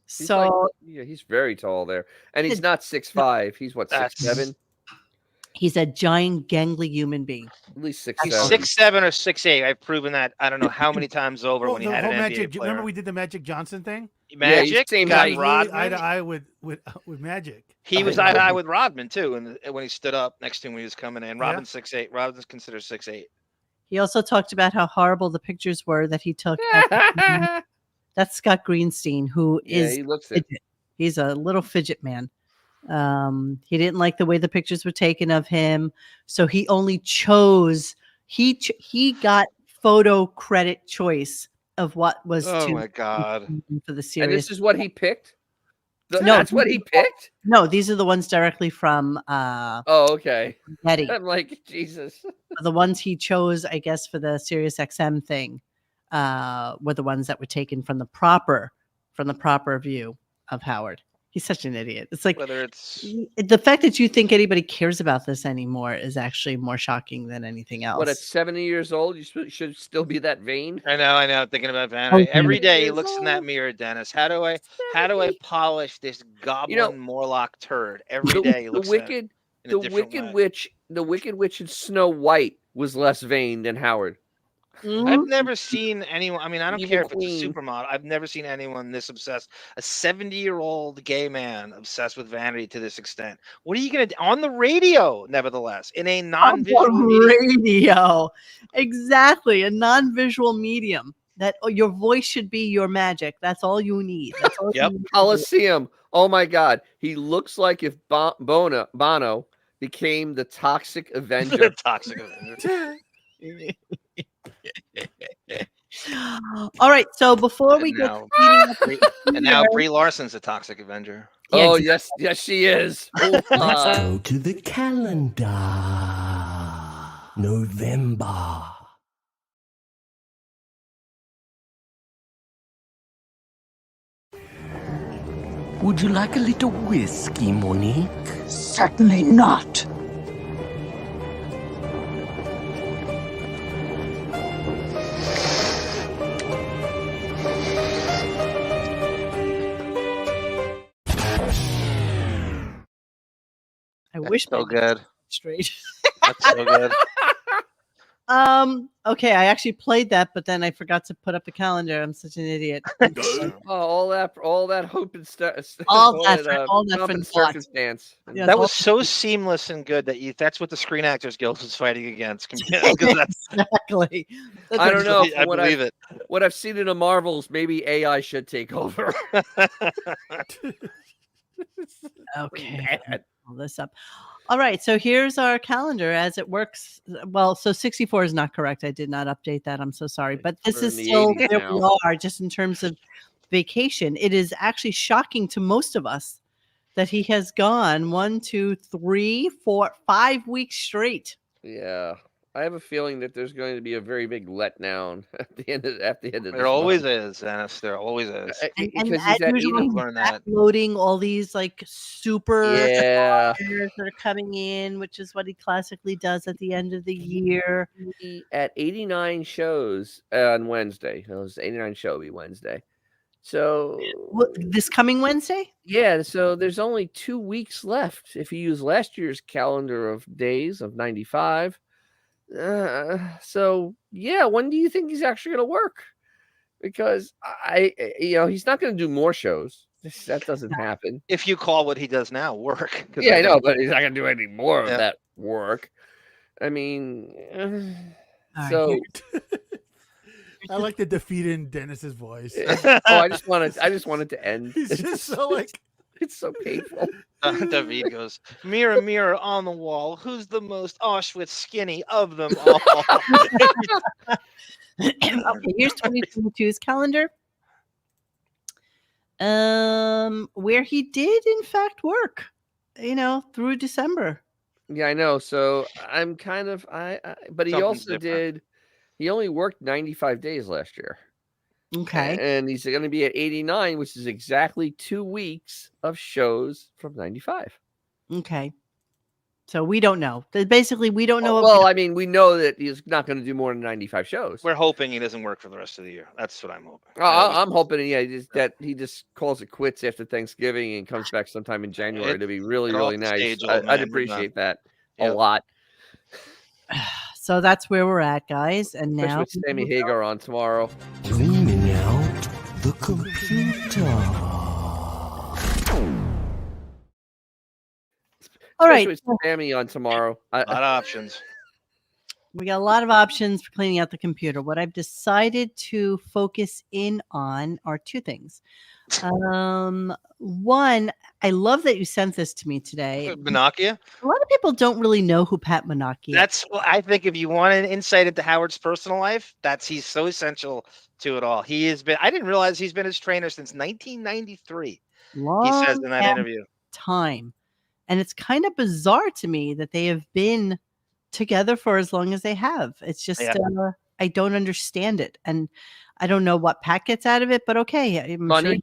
A: So
C: he's very tall there, and he's not 6'5". He's what, 6'7"?
A: He's a giant, gangly human being.
C: At least 6'7".
D: He's 6'7" or 6'8". I've proven that. I don't know how many times over when he had an NBA player.
B: Remember we did the Magic Johnson thing?
D: Magic,
C: same
D: got
C: height.
D: Rodman.
B: Eye to eye with Magic.
D: He was eye to eye with Rodman too, and when he stood up next to him when he was coming in. Rodman's 6'8". Rodman's considered 6'8".
A: He also talked about how horrible the pictures were that he took. That's Scott Greenstein, who is
C: he looks it.
A: He's a little fidget man. He didn't like the way the pictures were taken of him, so he only chose. He got photo credit choice of what was.
D: Oh my God!
A: For the series,
C: and this is what he picked.
A: No,
C: that's what he picked.
A: No, these are the ones directly from.
C: Oh, okay.
A: Eddie.
C: I'm like, Jesus.
A: The ones he chose, I guess, for the SiriusXM thing, were the ones that were taken from the proper view of Howard. He's such an idiot. It's like
D: whether it's
A: the fact that you think anybody cares about this anymore is actually more shocking than anything else.
C: What, at 70 years old, you should still be that vain?
D: I know. Thinking about vanity. Every day he looks in that mirror, Dennis. How do I polish this goblin Morlock turd? Every day he looks at it in a different way.
C: The Wicked Witch in Snow White was less vain than Howard.
A: Mm-hmm.
D: I've never seen anyone. I mean, I don't
C: Even
D: care if
C: Queen.
D: it's a supermodel. I've never seen anyone this obsessed. A 70-year-old gay man obsessed with vanity to this extent. What are you going to do on the radio? Nevertheless, in a non-visual
A: radio, exactly, a non-visual medium. That your voice should be your magic. That's all you need. That's all
D: Yep.
A: you need.
C: Coliseum. Oh my God, he looks like if Bono became the Toxic Avenger.
D: The Toxic Avenger.
A: All right, so before we get
D: and now Brie Larson's a Toxic Avenger.
C: Oh yes, she is.
L: Let's go to the calendar. November. Would you like a little whiskey, Monique?
K: Certainly not.
A: I wish
D: so good.
A: Straight.
D: That's so good.
A: Okay, I actually played that, but then I forgot to put up the calendar. I'm such an idiot.
C: all that hope and stuff.
A: All that for
C: circumstance.
A: Yeah,
D: that was so seamless and good that that's what the Screen Actors Guild was fighting against.
A: Exactly.
C: I don't know.
D: I believe it.
C: What I've seen in the Marvels, maybe AI should take over.
A: Okay. Pull this up. All right, so here's our calendar as it works. Well, so 64 is not correct. I did not update that. I'm so sorry. But this is still where we are, just in terms of vacation. It is actually shocking to most of us that he has gone 1, 2, 3, 4, 5 weeks straight.
C: Yeah. I have a feeling that there's going to be a very big letdown at the end of
D: There always is, Dennis. There always is.
A: And
C: Because
A: as
C: he's at
A: usual, he's
D: learn that.
A: loading all these like super
C: Yeah.
A: stars that are coming in, which is what he classically does at the end of the year.
C: At 89 shows on Wednesday. It was 89 show will be Wednesday. So
A: this coming Wednesday?
C: Yeah, so there's only 2 weeks left if you use last year's calendar of days of 95. So yeah, when do you think he's actually going to work? Because he's not going to do more shows. That doesn't happen.
D: If you call what he does now work.
C: Yeah, I know, but he's not going to do any more of that work. I mean, so
B: I like the defeat in Dennis's voice.
C: I just wanted to end.
B: He's just so like
C: it's so painful.
D: David goes, mirror, mirror on the wall, who's the most Auschwitz skinny of them all?
A: Okay, here's 2022's calendar. Where he did in fact work, through December.
C: Yeah, I know. So I'm kind of but he also did. He only worked 95 days last year.
A: Okay.
C: And he's going to be at 89, which is exactly 2 weeks of shows from 95.
A: Okay. So we don't know. Basically, we don't know.
C: Well, I mean, we know that he's not going to do more than 95 shows.
D: We're hoping he doesn't work for the rest of the year. That's what I'm hoping.
C: I'm hoping, that he just calls it quits after Thanksgiving and comes back sometime in January to be really, really nice. I'd appreciate that a lot.
A: So that's where we're at, guys. And now
C: with Sammy Hagar on tomorrow.
L: Cleaning out the computer.
A: All right.
C: With Sammy on tomorrow.
D: A lot of options.
A: We got a lot of options for cleaning out the computer. What I've decided to focus in on are two things. One, I love that you sent this to me today.
D: Menachia?
A: A lot of people don't really know who Pat Menachia is.
D: I think if you want an insight into Howard's personal life, he's so essential to it all. I didn't realize he's been his trainer since 1993. He says in that interview.
A: Time. And it's kind of bizarre to me that they have been together for as long as they have. It's just, I don't understand it. And I don't know what Pat gets out of it, but okay.
C: Money.
A: Sure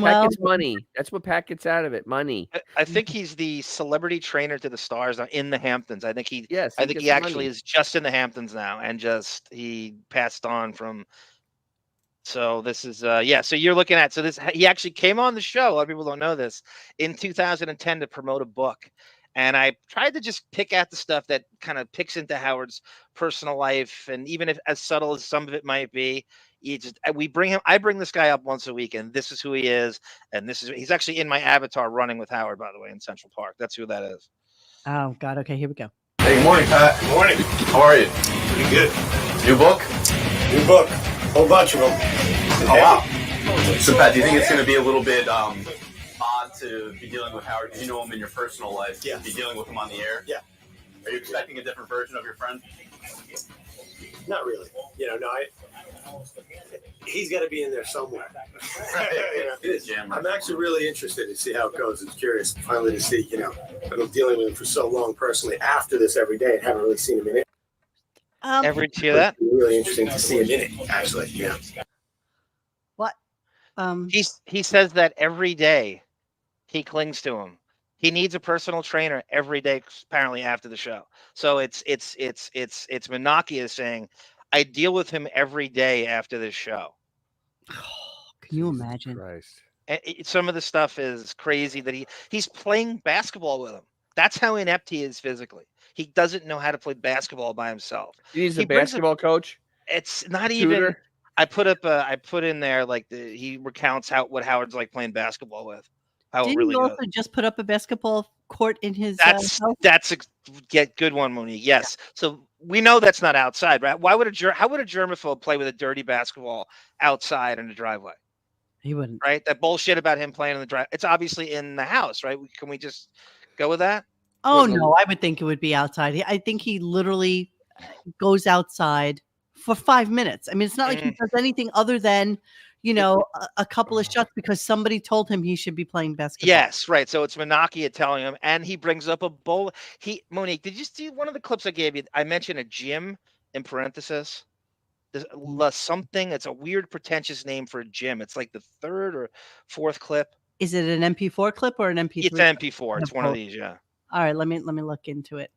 C: Pat gets money. That's what Pat gets out of it. Money.
D: I think he's the celebrity trainer to the stars in the Hamptons. I think he actually is just in the Hamptons now, and he passed on from. So this is so you're looking at he actually came on the show. A lot of people don't know this in 2010 to promote a book. And I tried to just pick out the stuff that kind of picks into Howard's personal life, and even if as subtle as some of it might be, I bring this guy up once a week, and this is who he is, and he's actually in my avatar running with Howard, by the way, in Central Park. That's who that is.
A: Oh God. Okay, here we go.
M: Hey, good morning, Pat. Good morning. How are you? Pretty good. New book? New book. Whole bunch of them. Oh wow. So Pat, do you think it's going to be a little bit odd to be dealing with Howard, because you know him in your personal life, be dealing with him on the air? Yeah. Are you expecting a different version of your friend?
N: Not really. He's got to be in there somewhere. I'm actually really interested to see how it goes. I'm curious finally to see, I've been dealing with him for so long personally after this every day and haven't really seen him in it.
D: Ever hear that?
N: Really interesting to see him in it, actually. Yeah.
A: What?
D: He says that every day. He clings to him. He needs a personal trainer every day, apparently after the show. So it's Menachia saying, I deal with him every day after this show.
A: Can you imagine?
C: Christ.
D: Some of the stuff is crazy that he's playing basketball with him. That's how inept he is physically. He doesn't know how to play basketball by himself.
C: He's a basketball coach.
D: It's not even. I put in there he recounts what Howard's like playing basketball with.
A: Didn't you also just put up a basketball court in his
D: house? That's a good one, Monique. Yes. Yeah. So we know that's not outside, right? How would a germaphobe play with a dirty basketball outside in the driveway?
A: He wouldn't.
D: Right? That bullshit about him playing in the drive. It's obviously in the house, right? Can we just go with that?
A: Oh, no. I would think it would be outside. I think he literally goes outside for 5 minutes. I mean, it's not like he does anything other than, a couple of shots because somebody told him he should be playing basketball.
D: Yes, right. So it's Menachia telling him, and he brings up a bowl. Monique, did you see one of the clips I gave you? I mentioned a gym in parenthesis. Something. It's a weird, pretentious name for a gym. It's like the third or fourth clip.
A: Is it an MP4 clip or an MP3?
D: It's an MP4. It's one of these. Yeah.
A: All right. Let me look into it.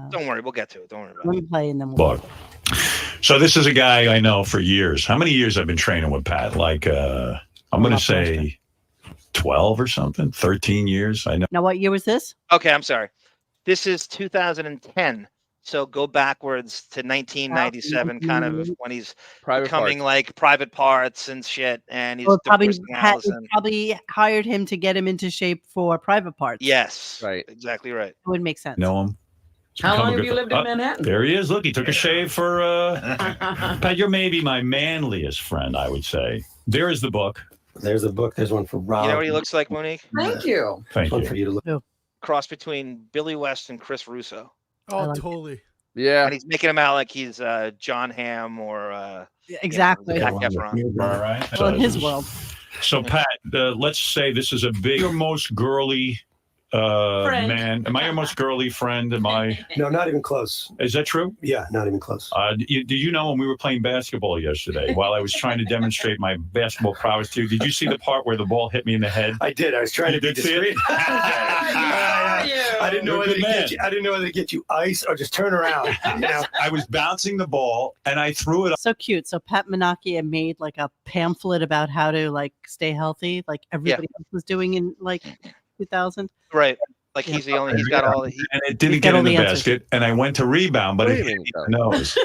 D: Don't worry, we'll get to it. Don't worry about it.
A: Let me play and then we'll.
E: So this is a guy I know for years. How many years I've been training with Pat? Like I'm going to say 12 or something. 13 years. I know.
A: Now, what year was this?
D: Okay, I'm sorry. This is 2010. So go backwards to 1997, kind of when he's becoming like Private Parts and shit, and he's
A: probably hired him to get him into shape for Private Parts.
D: Yes, right, exactly right.
A: It would make sense.
E: Know him.
H: How long have you lived in Manhattan?
E: There he is. Look, he took a shave for Pat. You're maybe my manliest friend, I would say. There is the book.
N: There's a book. There's one for Rob.
D: You know what he looks like, Monique?
H: Thank you.
E: Thank you.
N: For you to look.
D: Cross between Billy West and Chris Russo.
B: Oh, totally.
C: Yeah.
D: And he's making him out like he's John Hamm or
A: exactly.
D: Zac Efron.
E: All right.
A: Well, in his world.
E: So Pat, let's say this is your most girly man. Am I your most girly friend? Am I?
N: No, not even close.
E: Is that true?
N: Yeah, not even close.
E: Did you know when we were playing basketball yesterday, while I was trying to demonstrate my basketball prowess to you, did you see the part where the ball hit me in the head?
N: I did. I was trying to be discreet. I didn't know whether to get you ice or just turn around.
E: I was bouncing the ball and I threw it up.
A: So cute. So Pat Menachia made like a pamphlet about how to like stay healthy, like everybody else was doing in like 2000.
D: Right. Like he's the only. He's got all.
E: And it didn't get in the basket, and I went to rebound, but it hit me in the nose.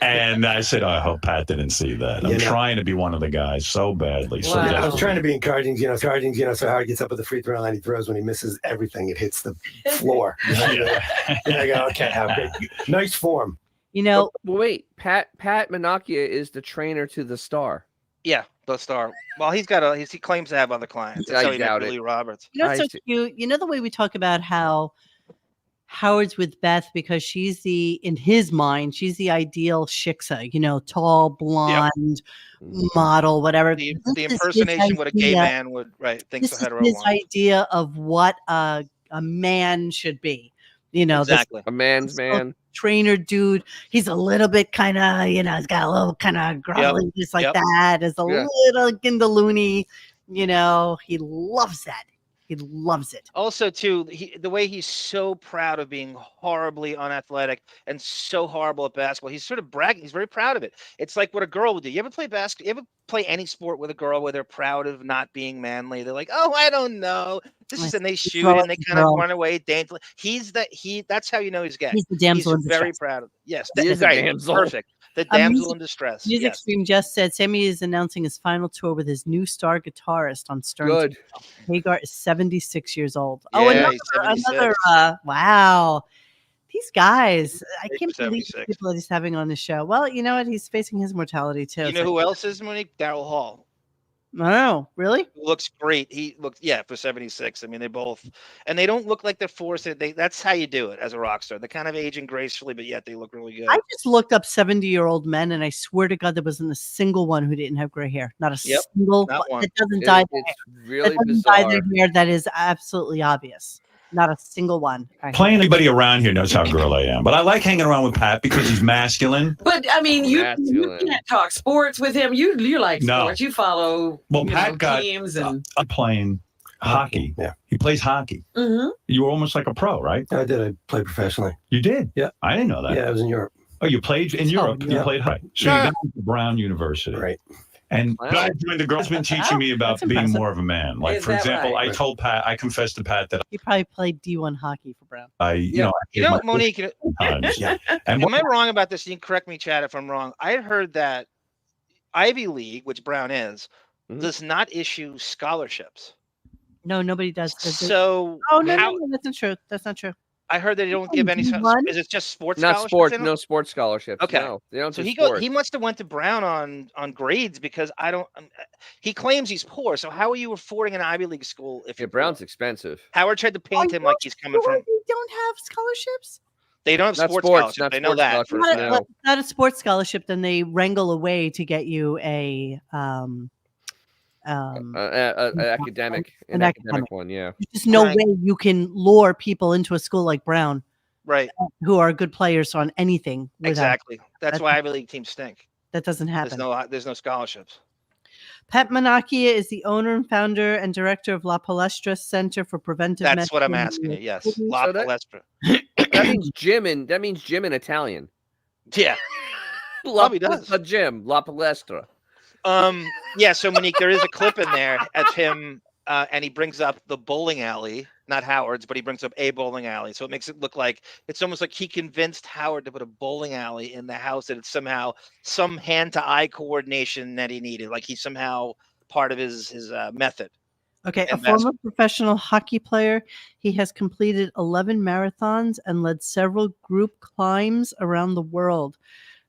E: And I said, I hope Pat didn't see that. I'm trying to be one of the guys so badly.
N: Wow. I was trying to be encouraging, so Howard gets up at the free throw line, he throws when he misses everything, it hits the floor. And I go, okay, how good. Nice form.
C: Wait, Pat Menachia is the trainer to the Star.
D: Yeah, the Star. Well, he claims to have other clients. That's how he met Billy Roberts.
A: So cute. The way we talk about how Howard's with Beth because in his mind, she's the ideal shiksa, tall, blonde, model, whatever.
D: The impersonation what a gay man would, thinks a hetero
A: his
D: wants.
A: idea of what a man should be.
D: Exactly.
C: A man's man.
A: Trainer dude. He's a little bit kind of, he's got a little kind of grumbly, just like that. Is a little gindaloony, he loves that. He loves it.
D: Also, too, the way he's so proud of being horribly unathletic and so horrible at basketball. He's sort of bragging. He's very proud of it. It's like what a girl would do. You ever play basketball? You ever play any sport with a girl where they're proud of not being manly? They're like, oh, I don't know. And they shoot and they kind of run away daintily. That's how you know he's gay.
A: He's the damsel in distress.
D: Very proud of it. Yes,
C: he is
D: right.
C: Damsel.
D: Perfect. The damsel in distress.
A: Music Stream just said Sammy is announcing his final tour with his new star guitarist on Stern.
C: Good.
A: Hagar is 76 years old.
D: Yeah,
A: another wow. These guys, I can't believe the people that he's having on the show. Well, you know what? He's facing his mortality too.
D: You know who else is, Monique? Daryl Hall.
A: Oh, really?
D: Looks great. He looks, for 76. I mean, they both, and they don't look like they're forced. That's how you do it as a rock star. They're kind of aging gracefully, but yet they look really good.
A: I just looked up 70-year-old men, and I swear to God, there wasn't a single one who didn't have gray hair. Not a single one. That doesn't dye their hair.
C: Really
A: bizarre. Dye their hair. That is absolutely obvious. Not a single one.
E: Playing anybody around here knows how girl I am, but I like hanging around with Pat because he's masculine.
H: But I mean, you can't talk sports with him. You like sports. You follow.
E: Well, Pat got
H: teams and
E: playing hockey.
N: Yeah,
E: he plays hockey.
H: Mm-hmm.
E: You were almost like a pro, right?
N: I did. I played professionally.
E: You did?
N: Yeah.
E: I didn't know that.
N: Yeah, I was in Europe.
E: Oh, you played in Europe?
N: Yeah.
E: You played hockey. So you got to Brown University.
N: Right.
E: And the girl's been teaching me about being more of a man. Like, for example, I told Pat, I confessed to Pat that
A: he probably played D1 hockey for Brown.
D: Monique.
E: And
D: am I wrong about this? You can correct me, Chad, if I'm wrong. I had heard that Ivy League, which Brown is, does not issue scholarships.
A: No, nobody does.
D: So,
A: no, that's not true. That's not true.
D: I heard that they don't give any. Is it just sports?
C: Not
D: scholarships?
C: sports. No sports scholarships.
D: Okay,
C: no, they don't.
D: So
C: do
D: he must have went to Brown on grades because I don't. He claims he's poor. So how are you affording an Ivy League school if
C: Brown's expensive?
D: Howard tried to paint him like he's coming from.
A: They don't have scholarships.
D: They don't have sports scholarships. They know that.
A: Not a sports scholarship. Then they wrangle a way to get you a
C: An academic one, yeah.
A: There's just no way you can lure people into a school like Brown,
D: right?
A: Who are good players on anything.
D: Exactly. That's why Ivy League teams stink.
A: That doesn't happen.
D: There's no scholarships.
A: Pat Menachia is the owner and founder and director of La Palestra Center for Preventive Medicine.
D: That's what I'm asking you. Yes, La Palestra.
C: That means gym in Italian.
D: Yeah,
C: La gym, La Palestra.
D: Yeah. So Monique, there is a clip in there of him, and he brings up the bowling alley, not Howard's, but he brings up a bowling alley. So it makes it look like it's almost like he convinced Howard to put a bowling alley in the house, that it's somehow some hand-to-eye coordination that he needed. Like he's somehow part of his method.
A: Okay, a former professional hockey player, he has completed 11 marathons and led several group climbs around the world.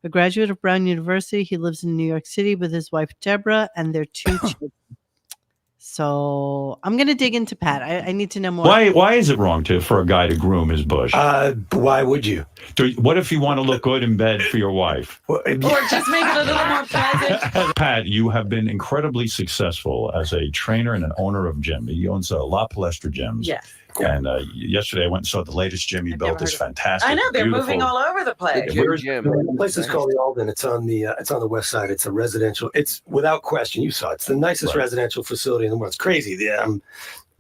A: A graduate of Brown University, he lives in New York City with his wife, Deborah, and their 2 children. So I'm going to dig into Pat. I need to know more.
E: Why is it wrong for a guy to groom his bush?
N: Why would you?
E: What if you want to look good in bed for your wife?
H: Or just make it a little more pleasant.
E: Pat, you have been incredibly successful as a trainer and an owner of gym. He owns La Palestra gyms.
H: Yes.
E: And yesterday I went and saw the latest gym he built. It's fantastic.
H: I know they're
E: beautiful.
H: moving all over the place.
N: The place is called the Alden. It's on the west side. It's a residential. It's without question. You saw it. It's the nicest residential facility in the world. It's crazy. The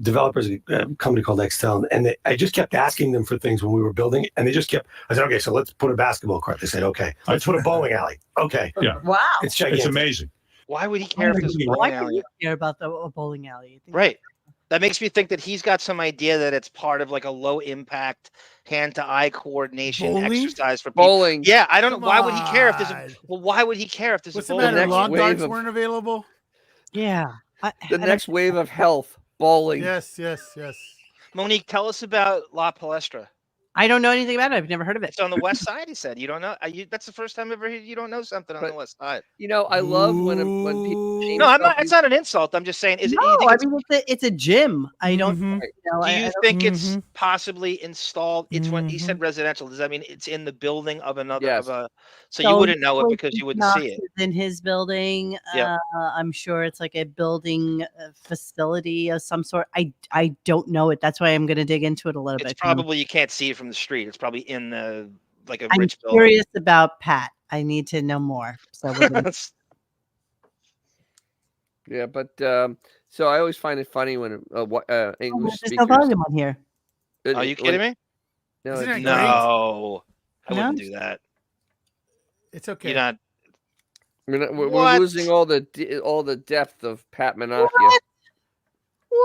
N: developers, a company called Xtel, and I just kept asking them for things when we were building it, and they just kept. I said, okay, so let's put a basketball court. They said, okay, let's put a bowling alley. Okay,
E: yeah,
H: wow,
N: it's gigantic.
E: It's amazing.
D: Why would he care if there's a bowling alley?
A: Why would he care about a bowling alley?
D: Right. That makes me think that he's got some idea that it's part of like a low impact hand-to-eye coordination exercise for people.
C: Bowling.
D: Yeah, I don't know. Why would he care if there's why would he care if there's
B: What's
D: a
B: the
D: bowling
B: matter?
D: alley?
B: Long darts weren't available?
A: Yeah.
C: The next wave of health, bowling.
B: Yes.
D: Monique, tell us about La Palestra.
A: I don't know anything about it. I've never heard of it.
D: It's on the west side, he said. You don't know? That's the first time I've ever heard you don't know something on the west side.
C: You know, I love when people...
D: No, I'm not. It's not an insult. I'm just saying. Is it?
A: No, I mean it's a gym. I don't.
D: Do you think it's possibly installed? It's when he said residential. Does that mean it's in the building of another?
C: Yes.
D: So you wouldn't know it because you wouldn't see it.
A: In his building, I'm sure it's like a building facility of some sort. I don't know it. That's why I'm going to dig into it a little bit.
D: It's probably you can't see it from the street. It's probably in the like a
A: I'm
D: rich building.
A: curious about Pat. I need to know more. So we're gonna...
C: Yeah, but so I always find it funny when English
A: there's
C: speakers.
A: no volume on here.
D: Are you kidding me?
C: No,
D: I wouldn't do that.
B: It's okay.
D: You're not.
C: We're losing all the depth of Pat Menachia.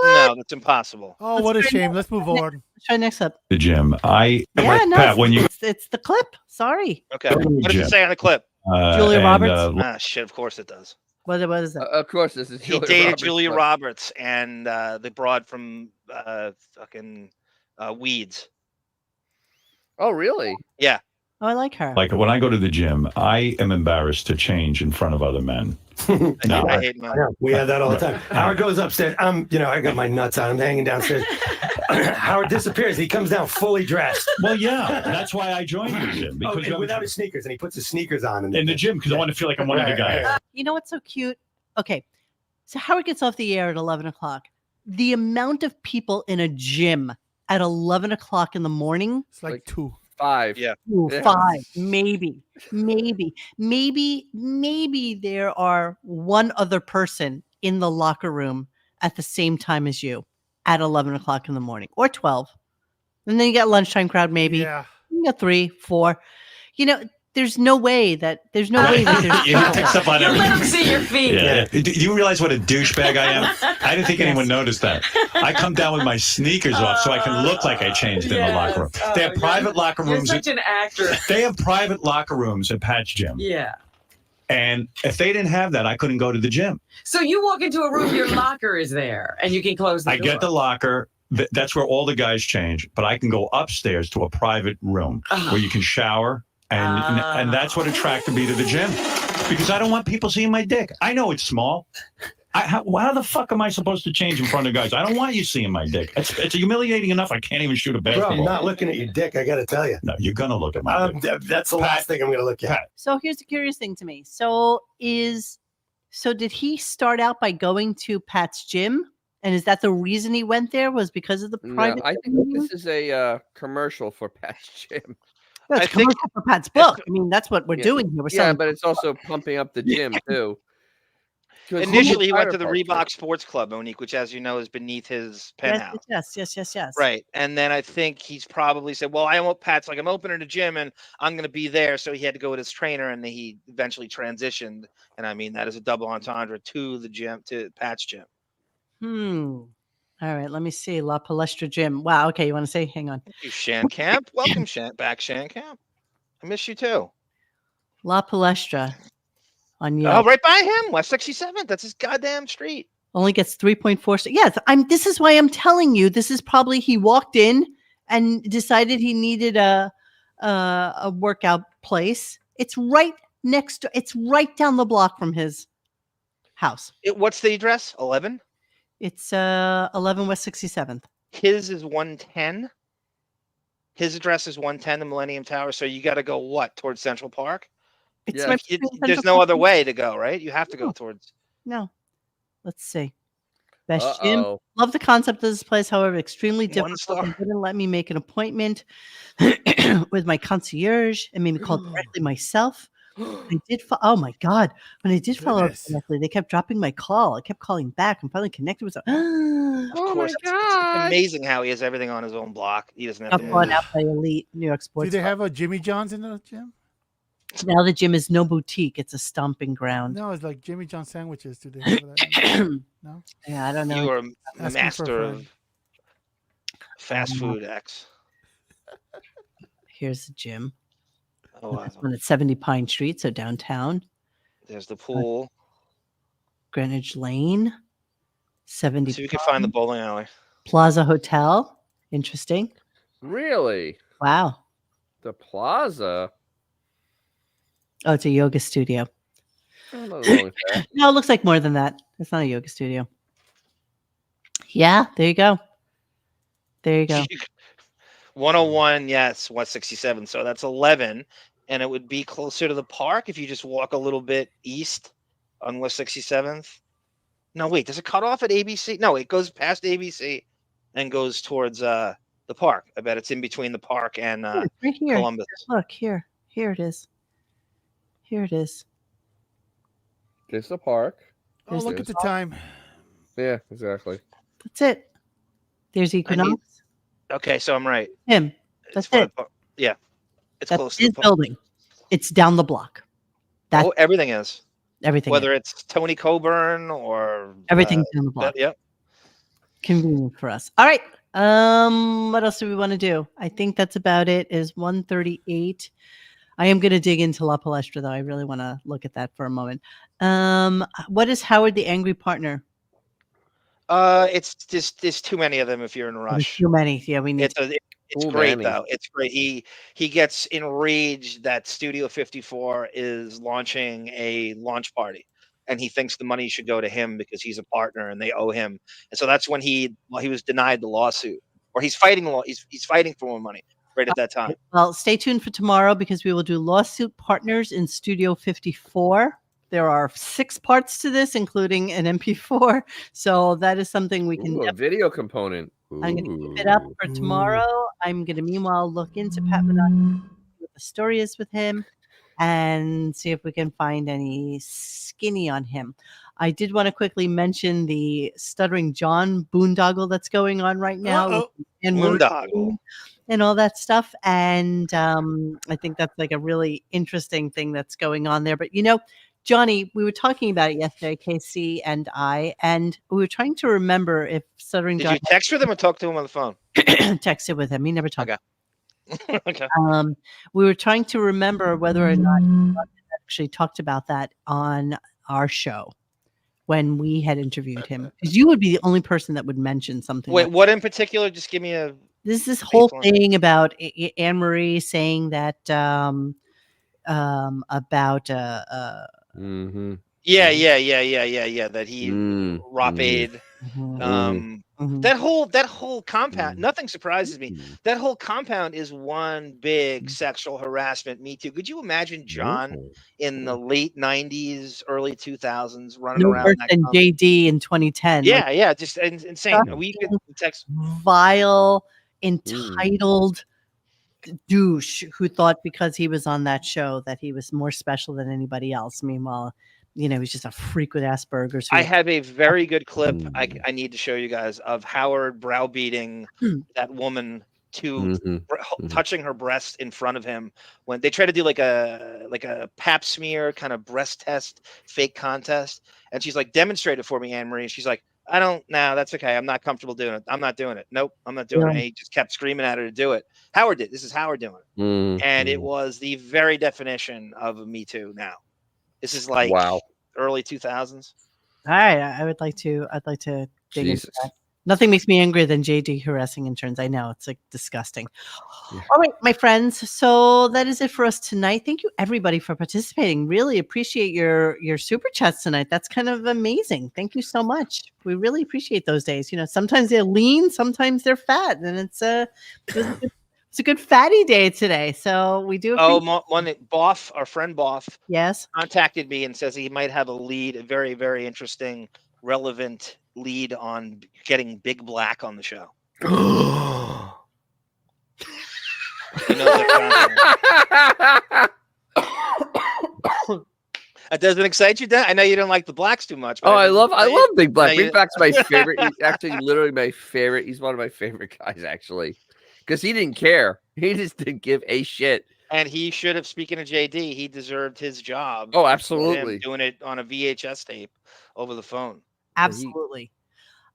D: No, that's impossible.
B: Oh, what a shame. Let's move on.
A: Let's try next up.
E: The gym.
A: Pat,
E: when you
A: it's the clip. Sorry.
D: Okay. What does it say on the clip?
A: Julia Roberts.
D: Shit. Of course it does.
A: What is that?
C: Of course, this is.
D: He dated Julia Roberts and the broad from fucking Weeds.
C: Oh, really?
D: Yeah.
A: Oh, I like her.
E: Like when I go to the gym, I am embarrassed to change in front of other men.
N: I hate mine. We have that all the time. Howard goes upstairs. I got my nuts on. I'm hanging downstairs. Howard disappears. He comes down fully dressed.
E: Well, yeah, that's why I joined the gym because
N: without his sneakers, and he puts his sneakers on
E: in the gym because I want to feel like I'm one of the guys.
A: You know what's so cute? Okay, so Howard gets off the air at 11 o'clock. The amount of people in a gym at 11 o'clock in the morning.
B: It's like 2.
C: 5.
D: Yeah.
A: 5. Maybe there are one other person in the locker room at the same time as you at 11 o'clock in the morning or 12. And then you got lunchtime crowd, maybe.
B: Yeah.
A: You got 3, 4. There's no way that there's
E: You picked up on everything.
H: Let them see your feet.
E: Yeah. Do you realize what a douchebag I am? I didn't think anyone noticed that. I come down with my sneakers off so I can look like I changed in the locker room. They have private locker rooms.
H: You're such an actor.
E: They have private locker rooms at Pat's gym.
H: Yeah.
E: And if they didn't have that, I couldn't go to the gym.
H: So you walk into a room, your locker is there, and you can close the door.
E: I get the locker. That's where all the guys change. But I can go upstairs to a private room where you can shower. And that's what attracted me to the gym, because I don't want people seeing my dick. I know it's small. How the fuck am I supposed to change in front of guys? I don't want you seeing my dick. It's humiliating enough. I can't even shoot a basketball.
N: Bro, I'm not looking at your dick. I got to tell you.
E: No, you're gonna look at my dick.
N: That's the last thing I'm gonna look at.
A: So here's the curious thing to me. So is So did he start out by going to Pat's gym? And is that the reason he went there? Was because of the private?
C: No, I think this is a commercial for Pat's gym.
A: No, it's commercial for Pat's book. I mean, that's what we're doing here. We're selling
C: but it's also pumping up the gym too.
D: Initially, he went to the Reebok Sports Club, Monique, which, as you know, is beneath his penthouse.
A: Yes.
D: Right. And then I think he's probably said, well, Pat's like, I'm opening a gym and I'm going to be there. So he had to go with his trainer, and he eventually transitioned. And I mean, that is a double entendre to the gym, to Pat's gym.
A: All right. Let me see. La Palestra Gym. Wow. Okay. You want to say? Hang on.
D: Thank you, Shan Camp. Welcome, back, Shan Camp. I miss you too.
A: La Palestra. On Yelp.
D: Oh, right by him, West 67th. That's his goddamn street.
A: Only gets 3.4. Yes, this is why I'm telling you. This is probably he walked in and decided he needed a workout place. It's right next to. It's right down the block from his house.
D: What's the address? 11.
A: It's 11 West 67th.
D: His is 110. His address is 110, the Millennium Tower. So you got to go towards Central Park. There's no other way to go, right? You have to go towards.
A: No. Let's see. Best gym. Love the concept of this place. However, extremely difficult. They didn't let me make an appointment with my concierge and made me call directly myself. I did. Oh my God! When I did follow up directly, they kept dropping my call. I kept calling back. I'm finally connected with them.
D: Oh my God! It's amazing how he has everything on his own block. He doesn't have to.
A: Bought out by Elite New York Sports.
B: Do they have a Jimmy John's in the gym?
A: Now the gym is no boutique; it's a stomping ground.
B: No, it's like Jimmy John sandwiches. Do they have that? No.
A: Yeah, I don't know.
D: You are a master of fast food X.
A: Here's the gym.
D: Oh, wow.
A: This one at 70 Pine Street, so downtown.
D: There's the pool.
A: Greenwich Lane. 70.
D: See if we can find the bowling alley.
A: Plaza Hotel. Interesting.
C: Really?
A: Wow.
C: The Plaza.
A: Oh, it's a yoga studio.
C: No, it
A: looks like more than that. It's not a yoga studio. Yeah, there you go. There you go.
D: 101, yes, 167. So that's 11, and it would be closer to the park if you just walk a little bit east on West 67th. No, wait, does it cut off at ABC? No, it goes past ABC and goes towards the park. I bet it's in between the park and
A: right here.
D: Columbus.
A: Look here. Here it is. Here it is.
C: There's the park.
B: Oh, look at the time.
C: Yeah, exactly.
A: That's it. There's Equinox.
D: Okay, so I'm right.
A: Him. That's it.
D: Yeah. It's
A: That's
D: close to
A: his
D: the
A: building. It's down the block. That's
D: everything is.
A: Everything.
D: Whether it's Tony Coburn or
A: everything's down the block.
D: Yep.
A: Convenient for us. All right. What else do we want to do? I think that's about it. Is 1:38. I am going to dig into La Palestra, though. I really want to look at that for a moment. What is Howard the Angry Partner?
D: It's just there's too many of them if you're in a rush.
A: There's too many. Yeah, we need.
D: It's great though. It's great. He gets enraged that Studio 54 is launching a launch party, and he thinks the money should go to him because he's a partner and they owe him. And so that's when he was denied the lawsuit, or he's fighting he's fighting for more money right at that time.
A: Well, stay tuned for tomorrow because we will do lawsuit partners in Studio 54. There are 6 parts to this, including an MP4. So that is something we can.
C: A video component.
A: I'm going to keep it up for tomorrow. I'm going to meanwhile look into Pat Minogue, what the story is with him, and see if we can find any skinny on him. I did want to quickly mention the Stuttering John boondoggle that's going on right now. And
D: boondoggle.
A: And all that stuff. And I think that's like a really interesting thing that's going on there. But, Johnny, we were talking about it yesterday, KC and I, and we were trying to remember if Stuttering John.
D: Did you text with him or talk to him on the phone?
A: Texted with him. He never talked.
D: Okay. Okay.
A: We were trying to remember whether or not he actually talked about that on our show when we had interviewed him. Because you would be the only person that would mention something.
D: Wait, what in particular? Just give me a.
A: This whole thing about Anne Marie saying that about
C: Mm-hmm.
D: Yeah. That he raped. That whole compound, nothing surprises me. That whole compound is one big sexual harassment Me Too. Could you imagine John in the late 90s, early 2000s running
A: No
D: around
A: worse
D: that
A: than
D: compound?
A: JD in 2010.
D: Yeah, just insane. We could text
A: vile, entitled douche who thought because he was on that show that he was more special than anybody else. Meanwhile, he's just a freak with Asperger's.
D: I have a very good clip I need to show you guys of Howard browbeating that woman to touching her breast in front of him when they try to do like a pap smear kind of breast test fake contest, and she's like, demonstrate it for me, Anne Marie. And she's like, that's okay. I'm not comfortable doing it. I'm not doing it. Nope, I'm not doing it. And he just kept screaming at her to do it. Howard did. This is Howard doing it. And it was the very definition of a Me Too now. This is like early 2000s.
A: All right, I'd like to dig into that. Nothing makes me angrier than JD harassing interns. I know, it's like disgusting. Yeah. All right, my friends. So that is it for us tonight. Thank you everybody for participating. Really appreciate your super chats tonight. That's kind of amazing. Thank you so much. We really appreciate those days. Sometimes they're lean, sometimes they're fat, and it's a good fatty day today. So we do.
D: Boff, our friend Boff,
A: contacted
D: me and says he might have a very, very interesting, relevant lead on getting Big Black on the show. That doesn't excite you, Dan? I know you don't like the Blacks too much.
C: I love Big Black. Big Black's my favorite. He's actually literally my favorite. He's one of my favorite guys, actually, because he didn't care. He just didn't give a shit.
D: And he should have. Speaking of JD, he deserved his job.
C: Oh, absolutely.
D: Doing it on a VHS tape over the phone.
A: Absolutely.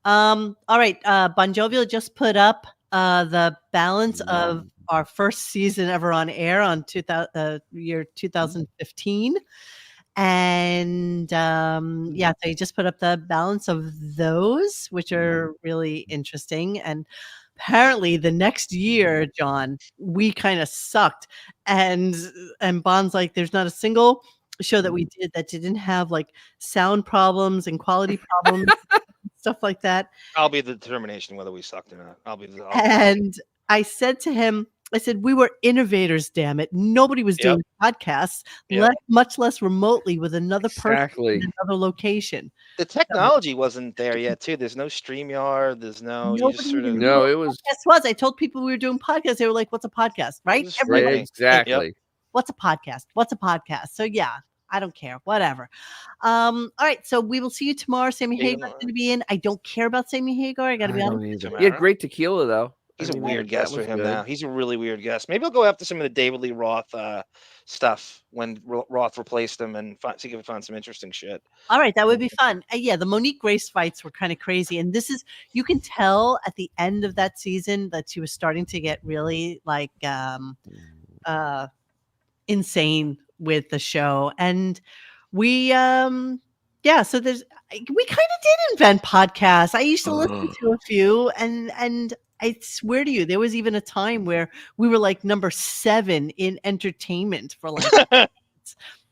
A: All right. Bon Jovial just put up the balance of our first season ever on air on year 2015. And so he just put up the balance of those, which are really interesting. And apparently the next year, John, we kind of sucked. And Bon's like, there's not a single show that we did that didn't have like sound problems and quality problems. Stuff like that.
D: I'll be the determination whether we sucked or not.
A: And I said to him, we were innovators, damn it. Nobody was doing podcasts, much less remotely with another person in another location.
D: The technology wasn't there yet, too. There's no StreamYard. There's no.
C: It was.
A: Guess what? I told people we were doing podcasts. They were like, "What's a podcast?" Right?
C: Exactly.
A: What's a podcast? What's a podcast? So yeah. I don't care. Whatever. All right. So we will see you tomorrow. Sammy Hagar is going to be in. I don't care about Sammy Hagar. I got to be honest.
C: He had great tequila, though.
D: He's a weird guest for him now. He's a really weird guest. Maybe I'll go after some of the David Lee Roth stuff when Roth replaced him and see if we find some interesting shit.
A: All right. That would be fun. The Monique Grace fights were kind of crazy. And you can tell at the end of that season that she was starting to get really like insane with the show. And we so we kind of did invent podcasts. I used to listen to a few and I swear to you, there was even a time where we were like number 7 in entertainment for like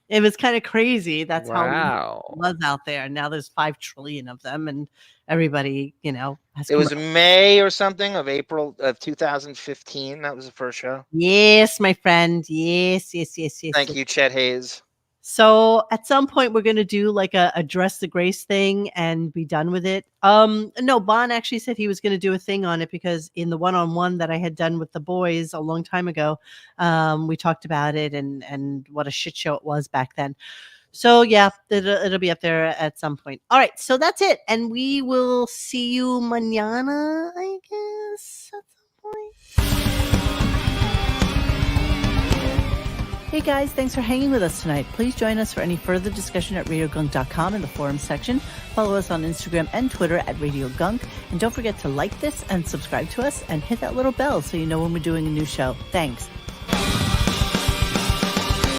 A: it was kind of crazy. That's how it was out there. Now there's 5 trillion of them and everybody, has
D: it was May or something of April of 2015. That was the first show.
A: Yes, my friend. Yes.
D: Thank you, Chet Hayes.
A: So at some point we're going to do like a Address the Grace thing and be done with it. No, Bon actually said he was going to do a thing on it because in the one-on-one that I had done with the boys a long time ago, we talked about it and what a shit show it was back then. So yeah, it'll be up there at some point. All right, so that's it. And we will see you mañana, I guess, at some point. Hey guys, thanks for hanging with us tonight. Please join us for any further discussion at RadioGunk.com in the forum section. Follow us on Instagram and Twitter at RadioGunk. And don't forget to like this and subscribe to us and hit that little bell so you know when we're doing a new show. Thanks.